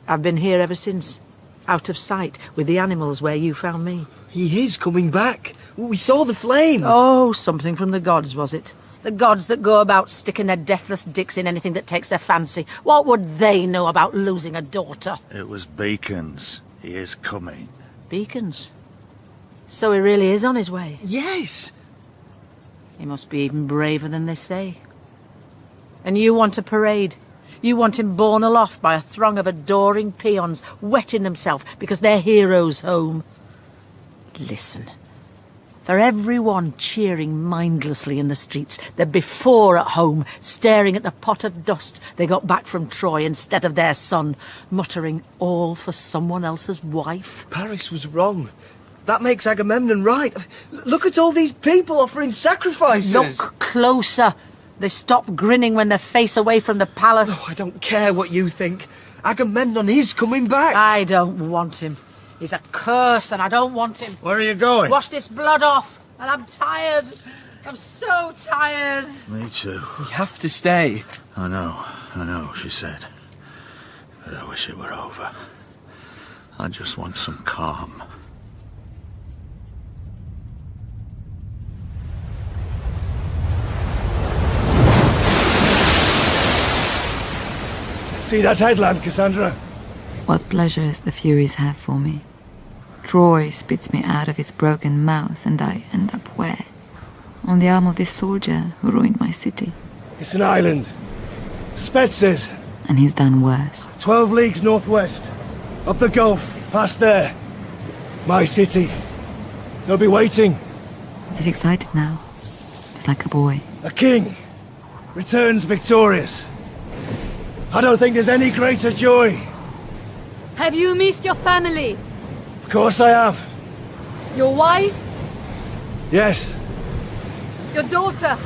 I've been here ever since, out of sight, with the animals where you found me. He is coming back. We saw the flame. Oh, something from the gods, was it? The gods that go about sticking their deathless dicks in anything that takes their fancy. What would they know about losing a daughter? It was beacons. He is coming. Beacons? So he really is on his way? Yes. He must be even braver than they say. And you want a parade? You want him borne aloft by a throng of adoring peons, wetting themselves because their hero's home. Listen. For everyone cheering mindlessly in the streets, there'd be four at home, staring at the pot of dust they got back from Troy instead of their son, muttering all for someone else's wife. Paris was wrong. That makes Agamemnon right. Look at all these people offering sacrifices. Look closer. They stop grinning when they face away from the palace. Oh, I don't care what you think. Agamemnon is coming back. I don't want him. He's a curse and I don't want him. Where are you going? Wash this blood off. And I'm tired. I'm so tired. Me too. We have to stay. I know, she said. But I wish it were over. I just want some calm. See that headland, Cassandra? What pleasures the Furies have for me. Troy spits me out of its broken mouth, and I end up where? On the arm of this soldier who ruined my city. It's an island. Spetses. And he's done worse. 12 leagues northwest. Up the gulf, past there. My city. They'll be waiting. He's excited now. He's like a boy. A king. Returns victorious. I don't think there's any greater joy Have you missed your family? Of course I have. Your wife? Yes. Your daughter?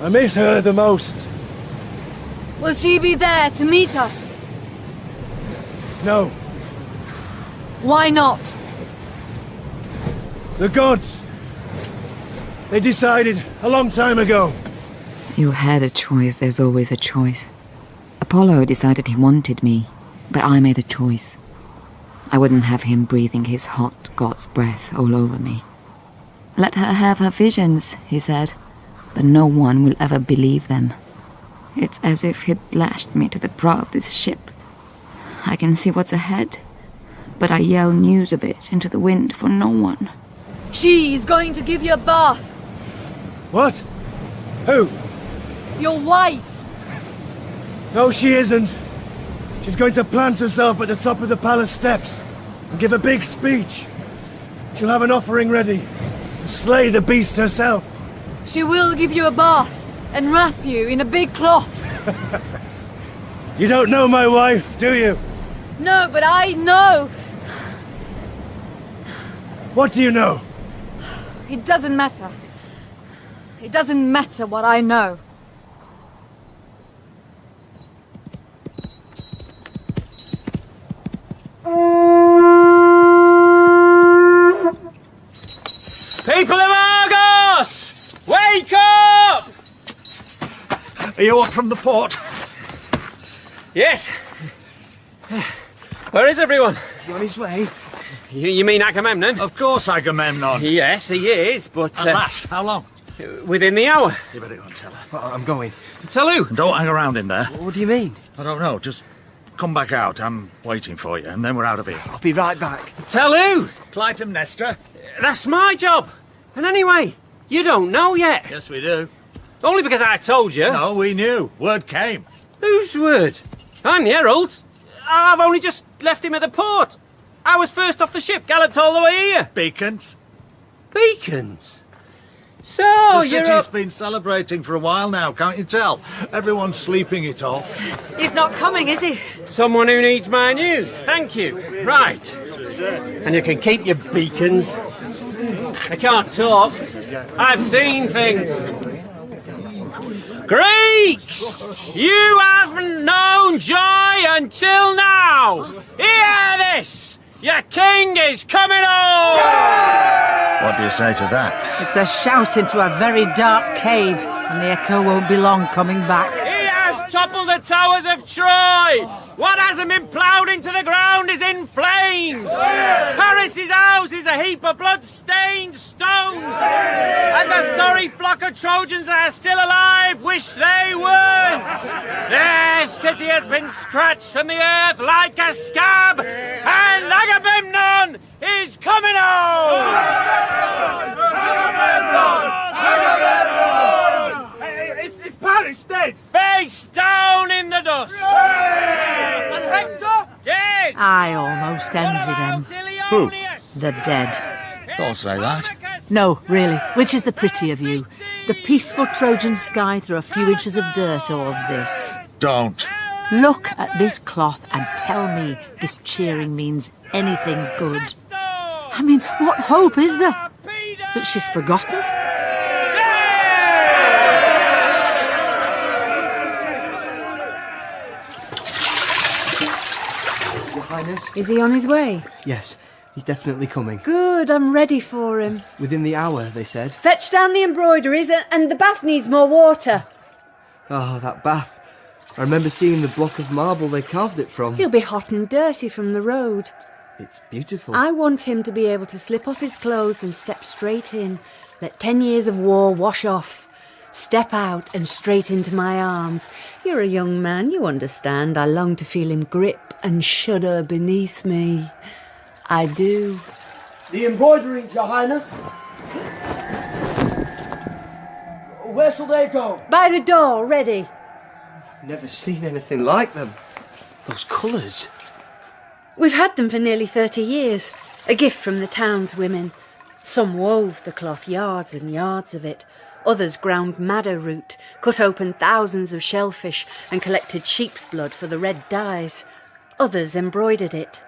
I miss her the most. Will she be there to meet us? No. Why not? The gods. They decided a long time ago. You had a choice, there's always a choice. Apollo decided he wanted me, but I made a choice. I wouldn't have him breathing his hot god's breath all over me. Let her have her visions, he said, but no one will ever believe them. It's as if he'd lashed me to the prow of this ship. I can see what's ahead, but I yell news of it into the wind for no one. She is going to give you a bath. What? Who? Your wife. No, she isn't. She's going to plant herself at the top of the palace steps and give a big speech. She'll have an offering ready and slay the beast herself. She will give you a bath and wrap you in a big cloth. You don't know my wife, do you? No, but I know. What do you know? It doesn't matter. It doesn't matter what I know. People of Argos! Wake up! Are you up from the port? Yes. Where is everyone? Is he on his way? You mean Agamemnon? Of course, Agamemnon. Yes, he is, but... Alas, how long? Within the hour. You better go and tell her. Well, I'm going. Tell who? And don't hang around in there. What do you mean? I don't know, just come back out. I'm waiting for you, and then we're out of here. I'll be right back. Tell who? Clytemnestra. That's my job. And anyway, you don't know yet. Yes, we do. Only because I told you. No, we knew. Word came. Whose word? I'm the herald. I've only just left him at the port. I was first off the ship, galloped all the way here. Beacons. Beacons? So, The you're city's up... been celebrating for a while now, can't you tell? Everyone's sleeping it off. He's not coming, is he? Someone who needs my news. Thank you. Right. And you can keep your beacons. I can't talk. I've seen things. Greeks! You haven't known joy until now! Hear this! Your king is coming home! What do you say to that? It's a shout into a very dark cave, and the echo won't be long coming back. He has toppled the towers of Troy! What hasn't been ploughed into the ground is in flames! Paris's house is a heap of blood-stained stones! And the sorry flock of Trojans that are still alive wish they weren't! Their city has been scratched from the earth like a scab, and Agamemnon is coming home! Is Paris dead? Face down in the dust! And Hector? Dead! I almost envy them. Who? The dead. Don't say that. No, really. Which is the pretty of you? The peaceful Trojan sky through a few inches of dirt, or this? Don't. Look at this cloth and tell me this cheering means anything good. I mean, what hope is there? That she's forgotten? Your Highness? Is he on his way? Yes, he's definitely coming. Good, I'm ready for him. Within the hour, they said. Fetch down the embroideries, and the bath needs more water. Oh, that bath. I remember seeing the block of marble they carved it from. He'll be hot and dirty from the road. It's beautiful. I want him to be able to slip off his clothes and step straight in. Let 10 years of war wash off. Step out and straight into my arms. You're a young man, you understand. I long to feel him grip and shudder beneath me. I do. The embroideries, Your Highness. Where shall they go? By the door, ready. I've never seen anything like them. Those colours. We've had them for nearly 30 years. A gift from the town's women. Some wove the cloth, yards and yards of it. Others ground madder root, cut open thousands of shellfish and collected sheep's blood for the red dyes. Others embroidered it.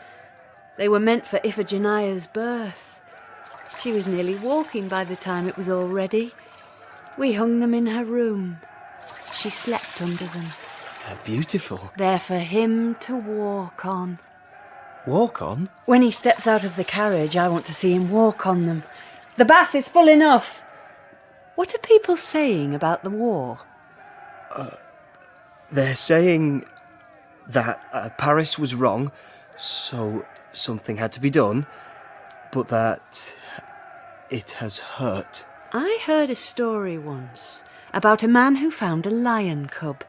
They were meant for Iphigenia's birth. She was nearly walking by the time it was all ready. We hung them in her room. She slept under them. They're beautiful. They're for him to walk on. Walk on? When he steps out of the carriage, I want to see him walk on them. The bath is full enough. What are people saying about the war? They're saying that Paris was wrong, so something had to be done, but that it has hurt. I heard a story once about a man who found a lion cub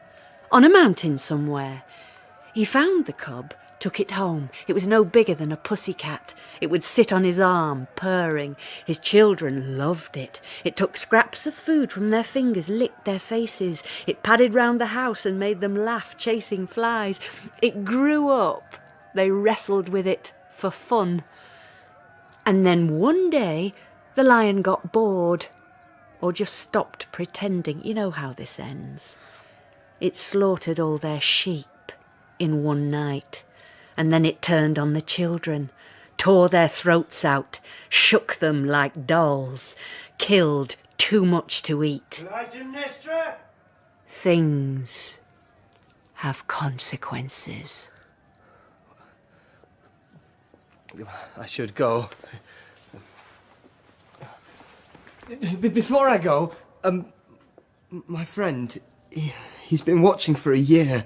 on a mountain somewhere. He found the cub, took it home. It was no bigger than a pussycat. It would sit on his arm, purring. His children loved it. It took scraps of food from their fingers, licked their faces. It padded round the house and made them laugh, chasing flies. It grew up. They wrestled with it for fun. And then one day, the lion got bored, or just stopped pretending. You know how this ends. It slaughtered all their sheep in one night. And then it turned on the children, tore their throats out, shook them like dolls, killed too much to eat. Clytemnestra! Things have consequences. I should go. Before I go, my friend, he's been watching for a year.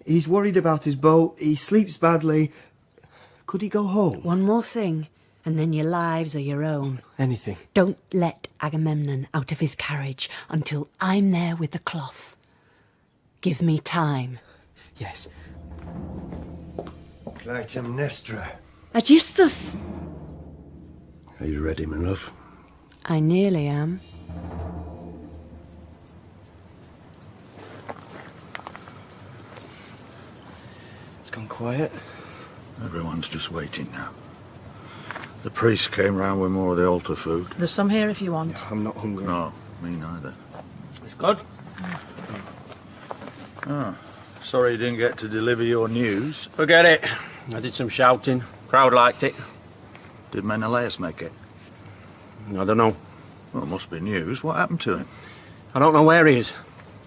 He's worried about his boat, he sleeps badly. Could he go home? One more thing, and then your lives are your own. Anything. Don't let Agamemnon out of his carriage until I'm there with the cloth. Give me time. Yes. Clytemnestra. Aegisthus! Are you ready, my love? I nearly am. It's gone quiet. Everyone's just waiting now. The priest came round with more of the altar food. There's some here if you want. Yeah, I'm not hungry. No, me neither. It's good. Oh, sorry you didn't get to deliver your news. Forget it. I did some shouting. Crowd liked it. Did Menelaus make it? I don't know. Well, it must be news. What happened to him? I don't know where he is.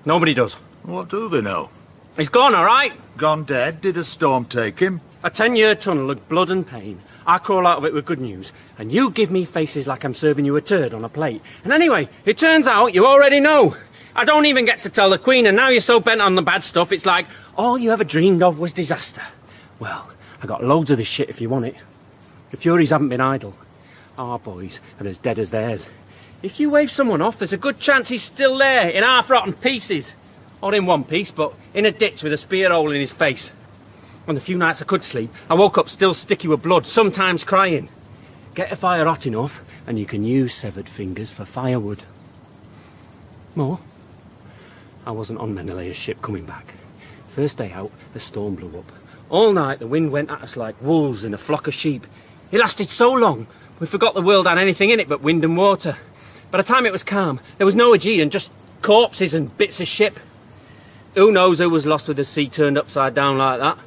Nobody does. What do they know? He's gone, all right? Gone dead? Did a storm take him? A 10-year tunnel of blood and pain. I crawl out of it with good news, and you give me faces like I'm serving you a turd on a plate. And anyway, it turns out you already know. I don't even get to tell the Queen, and now you're so bent on the bad stuff, it's like all you ever dreamed of was disaster. Well, I got loads of this shit if you want it. The Furies haven't been idle. Our boys are as dead as theirs. If you wave someone off, there's a good chance he's still there, in half-rotten pieces. Or in one piece, but in a ditch with a spear hole in his face. On the few nights I could sleep, I woke up still sticky with blood, sometimes crying. Get a fire hot enough, and you can use severed fingers for firewood. More? I wasn't on Menelaus' ship coming back. First day out, the storm blew up. All night the wind went at us like wolves in a flock of sheep. It lasted so long, we forgot the world had anything in it but wind and water. By the time it was calm, there was no Aegean, just corpses and bits of ship. Who knows who was lost with the sea turned upside down like that?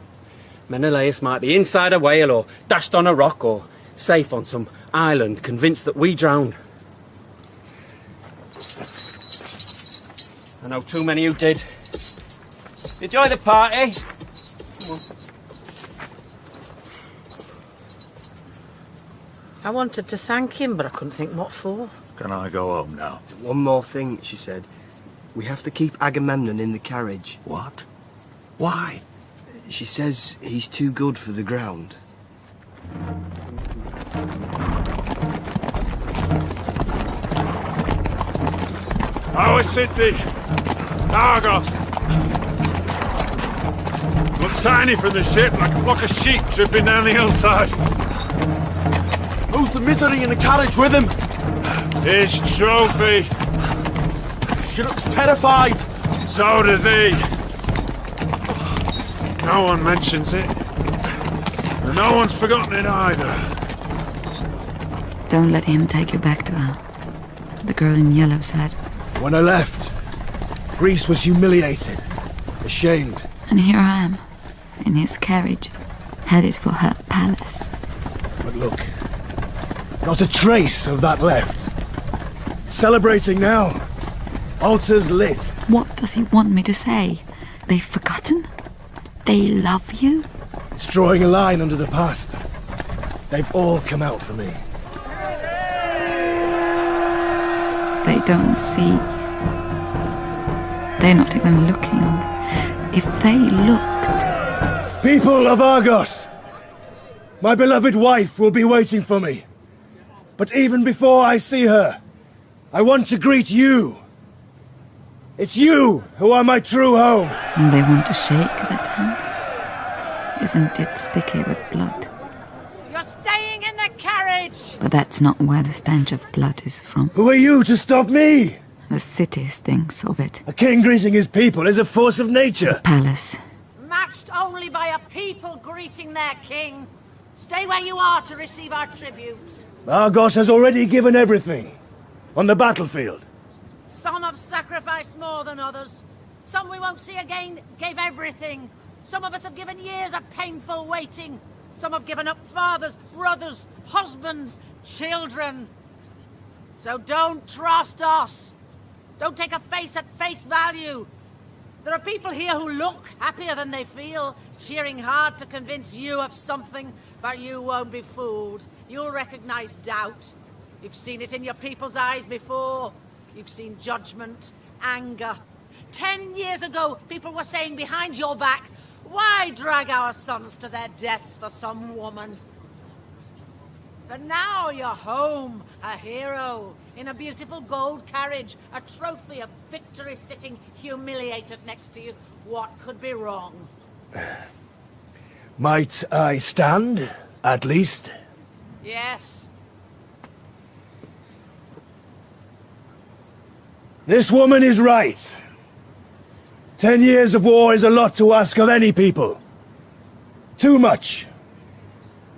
Menelaus might be inside a whale or dashed on a rock or safe on some island, convinced that we drowned. I know too many who did. Enjoy the party. I wanted to thank him, but I couldn't think what for. Can I go home now? One more thing, she said. We have to keep Agamemnon in the carriage. What? Why? She says he's too good for the ground. Our city, Argos. Looked tiny from the ship, like a flock of sheep tripping down the hillside. Who's the misery in the carriage with him? His trophy. She looks terrified. So does he. No one mentions it. And no one's forgotten it either. Don't let him take you back to her. The girl in yellow said. When I left, Greece was humiliated, ashamed. And here I am, in his carriage, headed for her palace. But look, not a trace of that left. Celebrating now. Altars lit. What does he want me to say? They've forgotten? They love you? It's drawing a line under the past. They've all come out for me. They don't see. They're not even looking. If they looked... People of Argos! My beloved wife will be waiting for me. But even before I see her, I want to greet you. It's you who are my true home. And they want to shake that hand? Isn't it sticky with blood? You're staying in the carriage! But that's not where the stench of blood is from. Who are you to stop me? The city stinks of it. A king greeting his people is a force of nature. The palace. Matched only by a people greeting their king. Stay where you are to receive our tribute. Argos has already given everything. On the battlefield. Some have sacrificed more than others. Some we won't see again gave everything. Some of us have given years of painful waiting. Some have given up fathers, brothers, husbands, children. So don't trust us. Don't take a face at face value. There are people here who look happier than they feel, cheering hard to convince you of something, but you won't be fooled. You'll recognize doubt. You've seen it in your people's eyes before. You've seen judgment, anger. 10 years ago, people were saying behind your back, why drag our sons to their deaths for some woman? But now you're home, a hero, in a beautiful gold carriage, a trophy of victory sitting humiliated next to you. What could be wrong? Might I stand, at least? Yes. This woman is right. 10 years of war is a lot to ask of any people. Too much.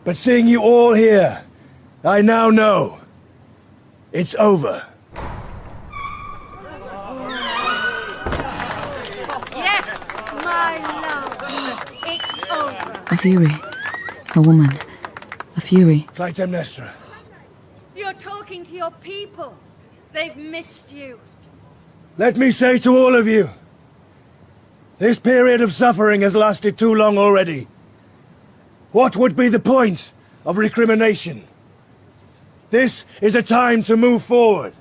But seeing you all here, I now know. It's over. Yes, my love. It's over. A fury. A woman. A fury. Clytemnestra. You're talking to your people. They've missed you. Let me say to all of you, this period of suffering has lasted too long already. What would be the point of recrimination? This is a time to move forward.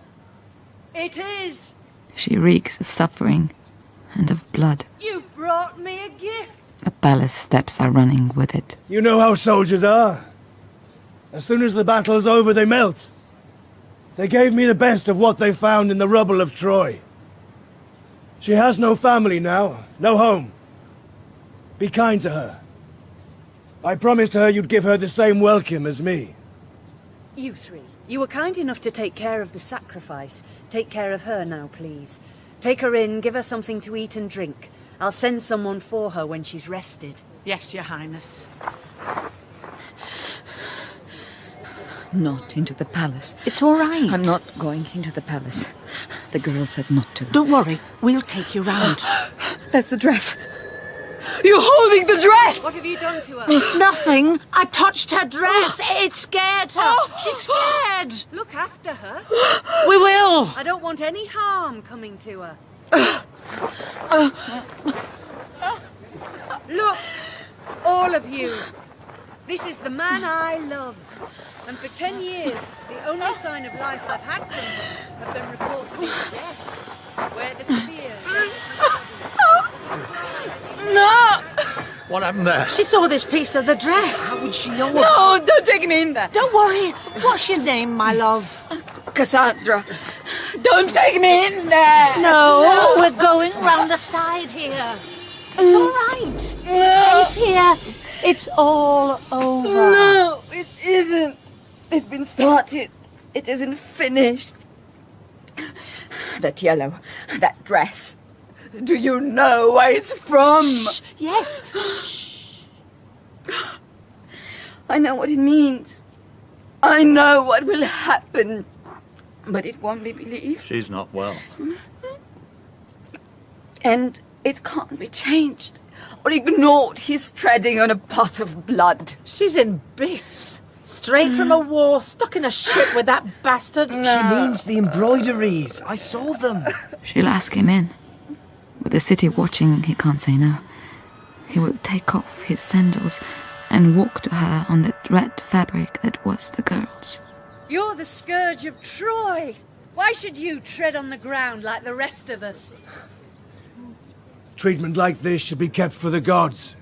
It is. She reeks of suffering and of blood. You've brought me a gift. The palace steps are running with it. You know how soldiers are. As soon as the battle's over, they melt. They gave me the best of what they found in the rubble of Troy. She has no family now, no home. Be kind to her. I promised her you'd give her the same welcome as me. You three, you were kind enough to take care of the sacrifice. Take care of her now, please. Take her in, give her something to eat and drink. I'll send someone for her when she's rested. Yes, Your Highness. Not into the palace. It's all right. I'm not going into the palace. The girl said not to. Don't worry, we'll take you round. That's the dress. You're holding the dress! What have you done to her? Nothing. I touched her dress. It scared her. She's scared. Look after her. We will. I don't want any harm coming to her. Look, all of you. This is the man I love. And for 10 years, the only sign of life I've had from him have been reports of his death. Where the spears. No! What happened there? She saw this piece of the dress. How would she know? No, don't take me in there. Don't worry. What's your name, my love? Cassandra, don't take me in there. No, we're going round the side here. It's all right. Safe here. It's all over. No, it isn't. It's been started. It isn't finished. That yellow, that dress. Do you know where it's from? Shh. Yes. I know what it means. I know what will happen. But it won't be believed. She's not well. And it can't be changed or ignored. He's treading on a path of blood. She's in bits. Straight from a war, stuck in a ship with that bastard. She means the embroideries. I saw them. She'll ask him in. With the city watching, he can't say no. He will take off his sandals and walk to her on the red fabric that was the girl's. You're the scourge of Troy. Why should you tread on the ground like the rest of us? Treatment like this should be kept for the gods.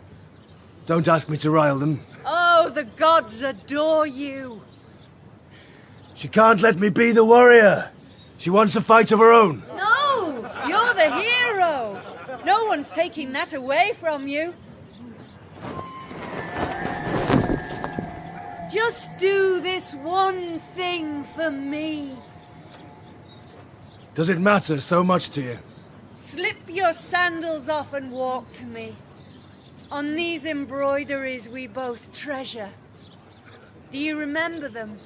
Don't ask me to rile them. Oh, the gods adore you. She can't let me be the warrior. She wants a fight of her own. No, you're the hero. No one's taking that away from you. Just do this one thing for me. Does it matter so much to you? Slip your sandals off and walk to me. On these embroideries we both treasure. Do you remember them?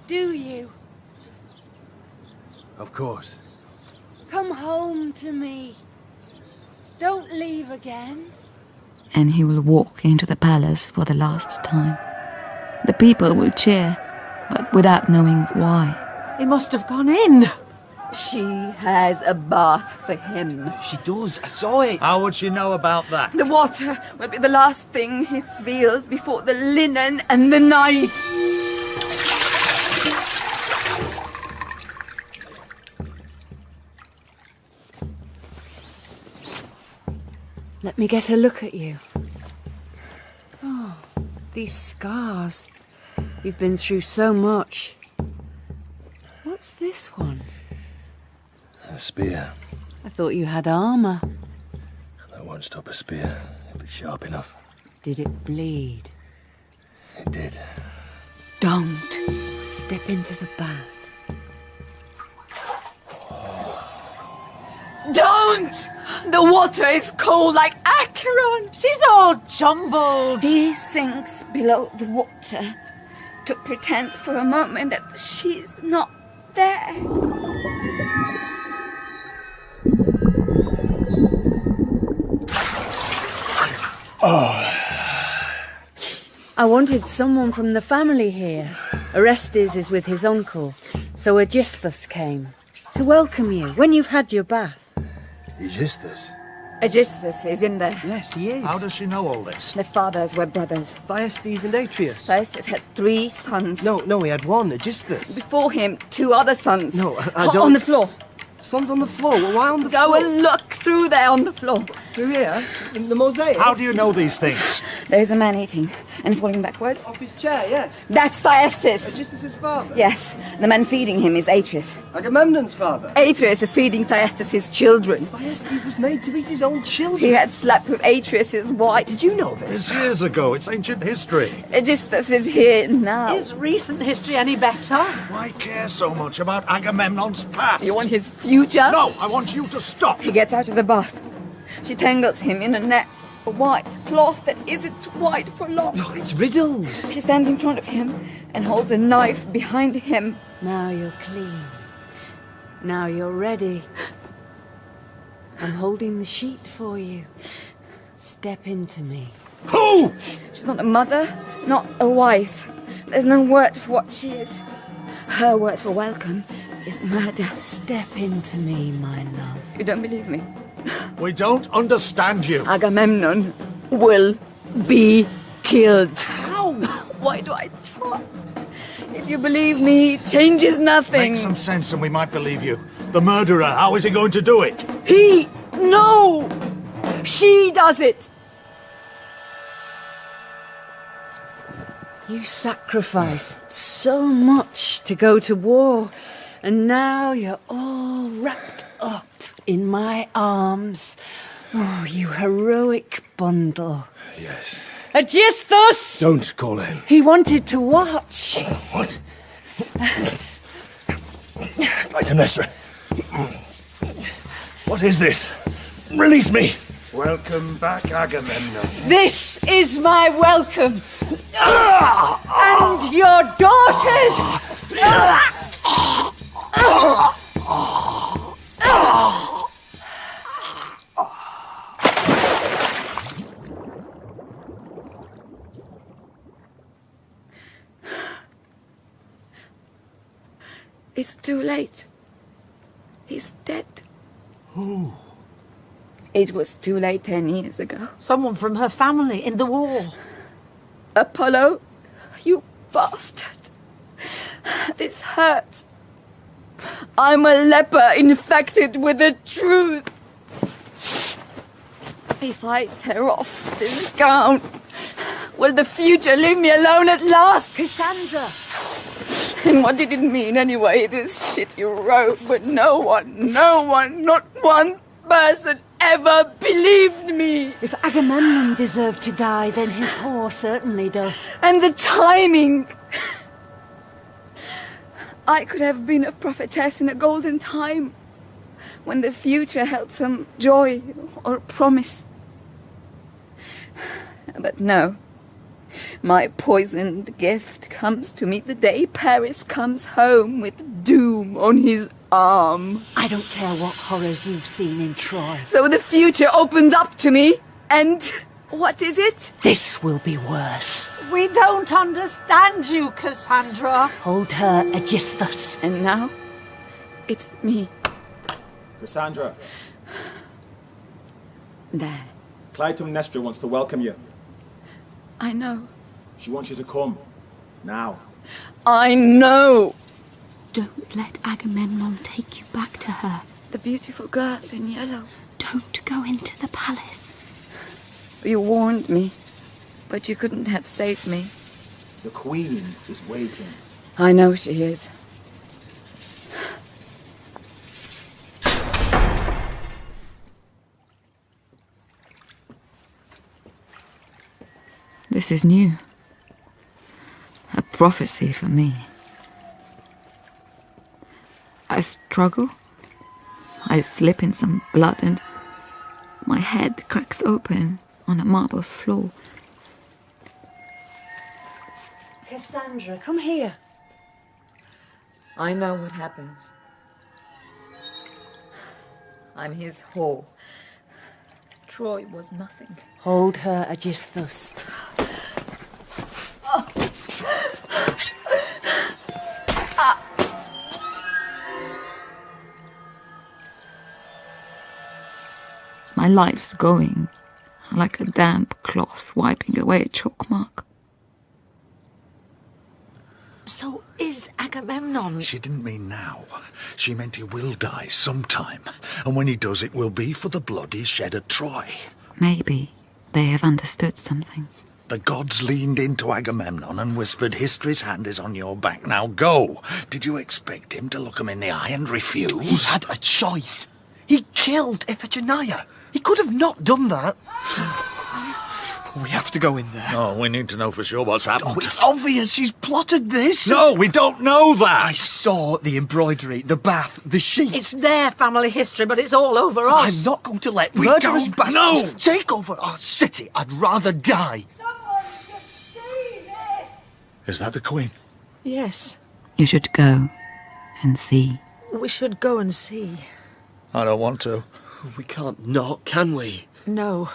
Do you? Of course. Come home to me. Don't leave again. And he will walk into the palace for the last time. The people will cheer, but without knowing why. He must have gone in. She has a bath for him. She does. I saw it. How would she know about that? The water will be the last thing he feels before the linen and the knife. Let me get a look at you. Oh, these scars. You've been through so much. What's this one? A spear. I thought you had armour. That won't stop a spear if it's sharp enough. Did it bleed? It did. Don't step into the bath. Don't! The water is cold like Acheron. She's all jumbled. He sinks below the water to pretend for a moment that she's not there. I wanted someone from the family here. Orestes is with his uncle, so Aeschylus came to welcome you when you've had your bath. Aeschylus? Aeschylus is in there. Yes, he is. How does she know all this? Their fathers were brothers. Thyestes and Atreus. Thyestes had 3 sons. No, he had one. Aeschylus. Before him, 2 other sons. No, I don't... On the floor. Sons on the floor? Well, why on the Go floor? and look through there on the floor. Through here? In the mosaic? How do you know these things? There's a man eating and falling backwards. Off his chair, yes. That's Thyestes. Aeschylus' father? Yes. The man feeding him is Atreus. Agamemnon's father? Atreus is feeding Thyestes his children. Thyestes was made to eat his own children. He had slept with Atreus' wife. Did you know this? It's years ago. It's ancient history. Aeschylus is here now. Is recent history any better? Why care so much about Agamemnon's past? You want his future? No, I want you to stop. He gets out of the bath. She tangles him in a net, a white cloth that isn't white for long. Oh, it's riddles. She stands in front of him and holds a knife behind him. Now you're clean. Now you're ready. I'm holding the sheet for you. Step into me. Who? She's not a mother, not a wife. There's no word for what she is. Her word for welcome is murder. Step into me, my love. You don't believe me? We don't understand you. Agamemnon will be killed. How? Why do I try? If you believe me, it changes nothing. Make some sense and we might believe you. The murderer, how is he going to do it? No! She does it! You sacrificed so much to go to war, and now you're all wrapped up in my arms. Oh, you heroic bundle. Yes. Aeschylus! Don't call him. He wanted to watch. What? Clytemnestra. What is this? Release me! Welcome back, Agamemnon. This is my welcome. And your daughters. It's too late. He's dead. Who? It was too late 10 years ago. Someone from her family in the war. Apollo, you bastard. This hurts. I'm a leper infected with the truth. If I tear off this gown, will the future leave me alone at last? Cassandra! And what did it mean anyway, this shit you wrote? But no one, not one person ever believed me. If Agamemnon deserved to die, then his whore certainly does. And the timing. I could have been a prophetess in a golden time, when the future held some joy or promise. But no. My poisoned gift comes to meet the day Paris comes home with doom on his arm. I don't care what horrors you've seen in Troy. So the future opens up to me, and what is it? This will be worse. We don't understand you, Cassandra. Hold her, Aeschylus. And now, it's me. Cassandra, There. Clytemnestra wants to welcome you. I know. She wants you to come. Now. I know. Don't let Agamemnon take you back to her. The beautiful girl in yellow. Don't go into the palace. You warned me, but you couldn't have saved me. The Queen is waiting. I know she is. This is new. A prophecy for me. I struggle. I slip in some blood and my head cracks open on a marble floor. Cassandra, come here. I know what happens. I'm his whore. Troy was nothing. Hold her, Aeschylus. My life's going like a damp cloth wiping away a chalk mark. So is Agamemnon. She didn't mean now. She meant he will die sometime. And when he does, it will be for the blood he shed at Troy. Maybe they have understood something. The gods leaned into Agamemnon and whispered, "History's hand is on your back, now go." Did you expect him to look him in the eye and refuse? He had a choice. He killed Iphigenia. He could have not done that. We have to go in there. No, we need to know for sure what's happened. Oh, it's obvious she's plotted this. No, we don't know that. I saw the embroidery, the bath, the sheets. It's their family history, but it's all over us. I'm not going to let We murderous don't bastards know. take over our city. I'd rather die. Someone should see this. Is that the Queen? Yes, You should go and see. we should go and see. I don't want to. We can't not, can we? No.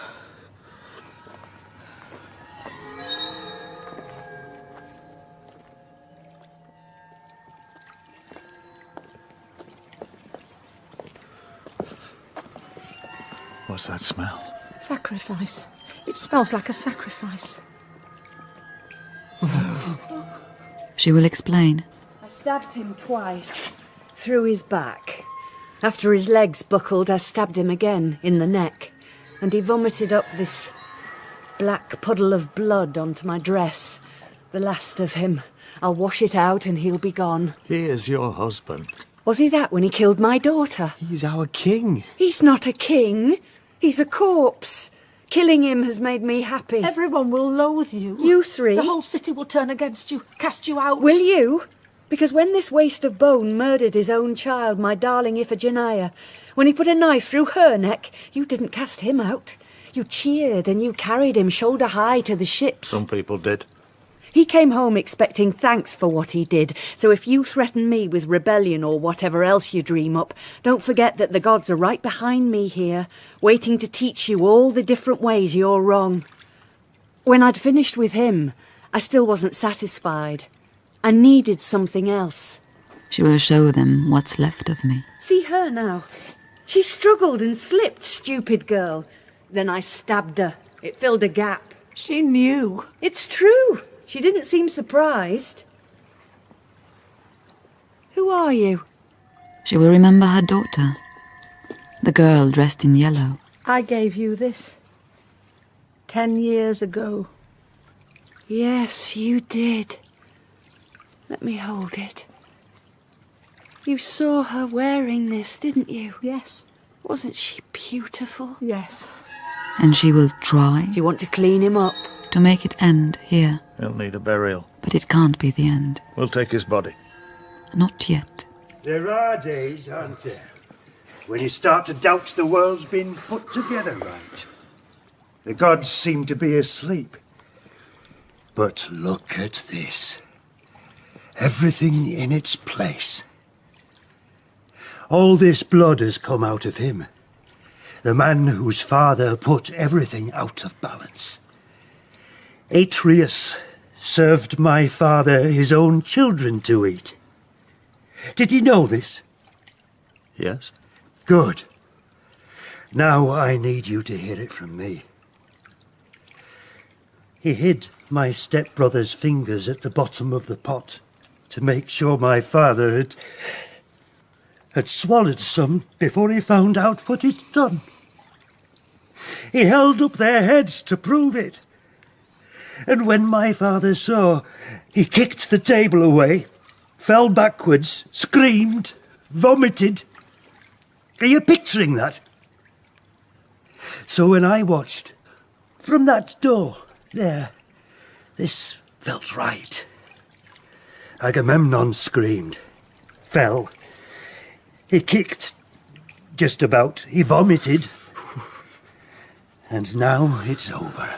What's that smell? Sacrifice. It smells like a sacrifice. She will explain. I stabbed him twice. Through his back. After his legs buckled, I stabbed him again, in the neck. And he vomited up this black puddle of blood onto my dress. The last of him. I'll wash it out and he'll be gone. He is your husband. Was he that when he killed my daughter? He's our king. He's not a king. He's a corpse. Killing him has made me happy. Everyone will loathe you. You three? The whole city will turn against you, cast you out. Will you? Because when this waste of bone murdered his own child, my darling Iphigenia, when he put a knife through her neck, you didn't cast him out. You cheered and you carried him shoulder high to the ships. Some people did. He came home expecting thanks for what he did, so if you threaten me with rebellion or whatever else you dream up, don't forget that the gods are right behind me here, waiting to teach you all the different ways you're wrong. When I'd finished with him, I still wasn't satisfied. I needed something else. She will show them what's left of me. See her now. She struggled and slipped, stupid girl. Then I stabbed her. It filled a gap. She knew. It's true. She didn't seem surprised. Who are you? She will remember her daughter. The girl dressed in yellow. I gave you this 10 years ago. Yes, you did. Let me hold it. You saw her wearing this, didn't you? Yes. Wasn't she beautiful? Yes. And she will try. Do you want to clean him up? To make it end here. He'll need a burial. But it can't be the end. We'll take his body. Not yet. There are days, aren't there, when you start to doubt the world's been put together right. The gods seem to be asleep. But look at this. Everything in its place. All this blood has come out of him. The man whose father put everything out of balance. Atreus served my father his own children to eat. Did he know this? Yes. Good. Now I need you to hear it from me. He hid my stepbrother's fingers at the bottom of the pot to make sure my father had swallowed some before he found out what he'd done. He held up their heads to prove it. And when my father saw, he kicked the table away, fell backwards, screamed, vomited. Are you picturing that? So when I watched from that door there, this felt right. Agamemnon screamed, fell. He kicked, just about. He vomited. And now it's over.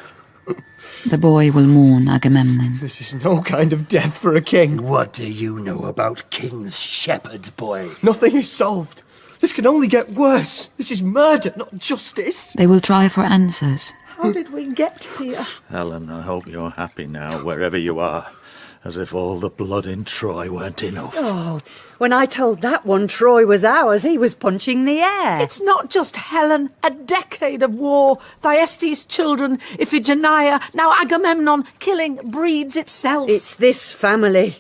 The boy will mourn Agamemnon. This is no kind of death for a king. What do you know about king's shepherd, boy? Nothing is solved. This can only get worse. This is murder, not justice. They will try for answers. How did we get here? Helen, I hope you're happy now, wherever you are. As if all the blood in Troy weren't enough. Oh, when I told that one Troy was ours, he was punching the air. It's not just Helen. A decade of war. Thyestes' children, Iphigenia, now Agamemnon. Killing breeds itself. It's this family.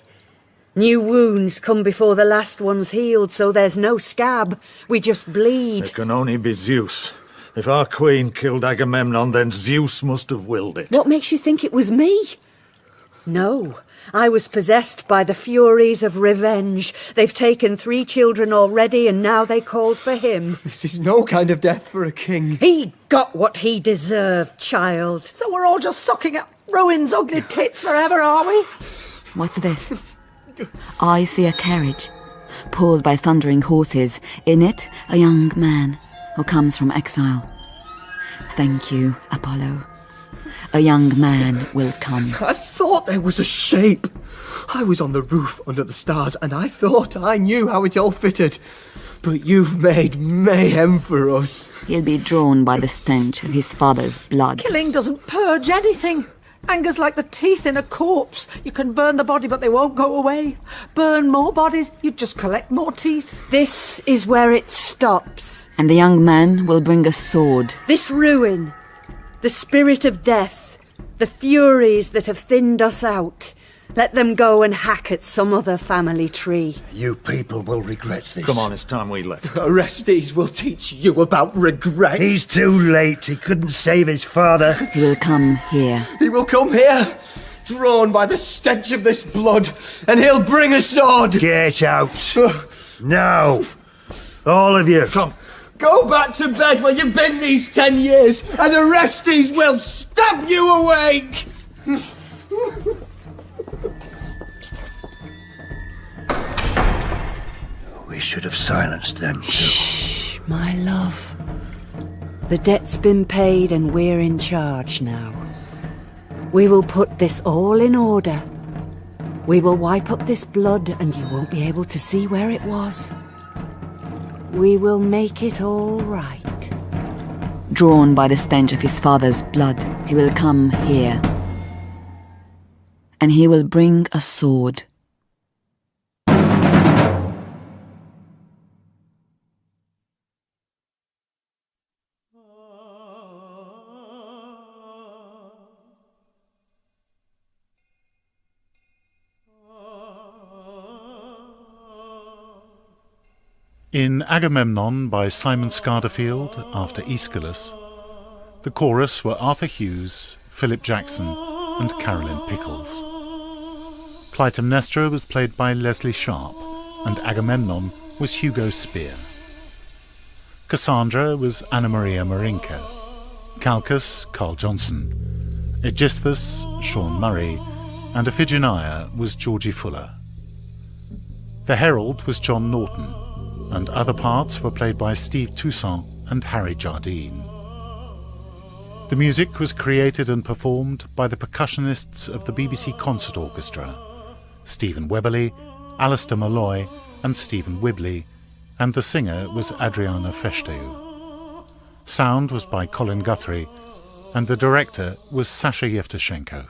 New wounds come before the last one's healed, so there's no scab. We just bleed. It can only be Zeus. If our queen killed Agamemnon, then Zeus must have willed it. What makes you think it was me? No. I was possessed by the furies of revenge. They've taken 3 children already, and now they called for him. This is no kind of death for a king. He got what he deserved, child. So we're all just sucking up Rowan's ugly tits forever, are we? What's this? I see a carriage, pulled by thundering horses. In it, a young man who comes from exile. Thank you, Apollo. A young man will come. I thought there was a shape. I was on the roof under the stars, and I thought I knew how it all fitted. But you've made mayhem for us. He'll be drawn by the stench of his father's blood. Killing doesn't purge anything. Anger's like the teeth in a corpse. You can burn the body, but they won't go away. Burn more bodies, you just collect more teeth. This is where it stops. And the young man will bring a sword. This ruin, the spirit of death, the furies that have thinned us out. Let them go and hack at some other family tree. You people will regret this. Come on, it's time we left. Orestes will teach you about regret. He's too late. He couldn't save his father. He will come here. He will come here, drawn by the stench of this blood, and he'll bring a sword. Get out. Now. All of you. Come. Go back to bed where you've been these 10 years, and Orestes will stab you awake! We should have silenced them too. Shh, my love. The debt's been paid and we're in charge now. We will put this all in order. We will wipe up this blood and you won't be able to see where it was. We will make it all right. Drawn by the stench of his father's blood, he will come here. And he will bring a sword. In Agamemnon by Simon Scarderfield, after Aeschylus, the chorus were Arthur Hughes, Philip Jackson and Carolyn Pickles. Clytemnestra was played by Leslie Sharp and Agamemnon was Hugo Spear. Cassandra was Anna Maria Marinko, Calchas, Carl Johnson, Aegisthus, Sean Murray, and Iphigenia was Georgie Fuller. The herald was John Norton, and other parts were played by Steve Toussaint and Harry Jardine. The music was created and performed by the percussionists of the BBC Concert Orchestra, Stephen Webberley, Alistair Malloy and Stephen Wibley, and the singer was Adriana Feshteu. Sound was by Colin Guthrie, and the director was Sasha Yevtushenko.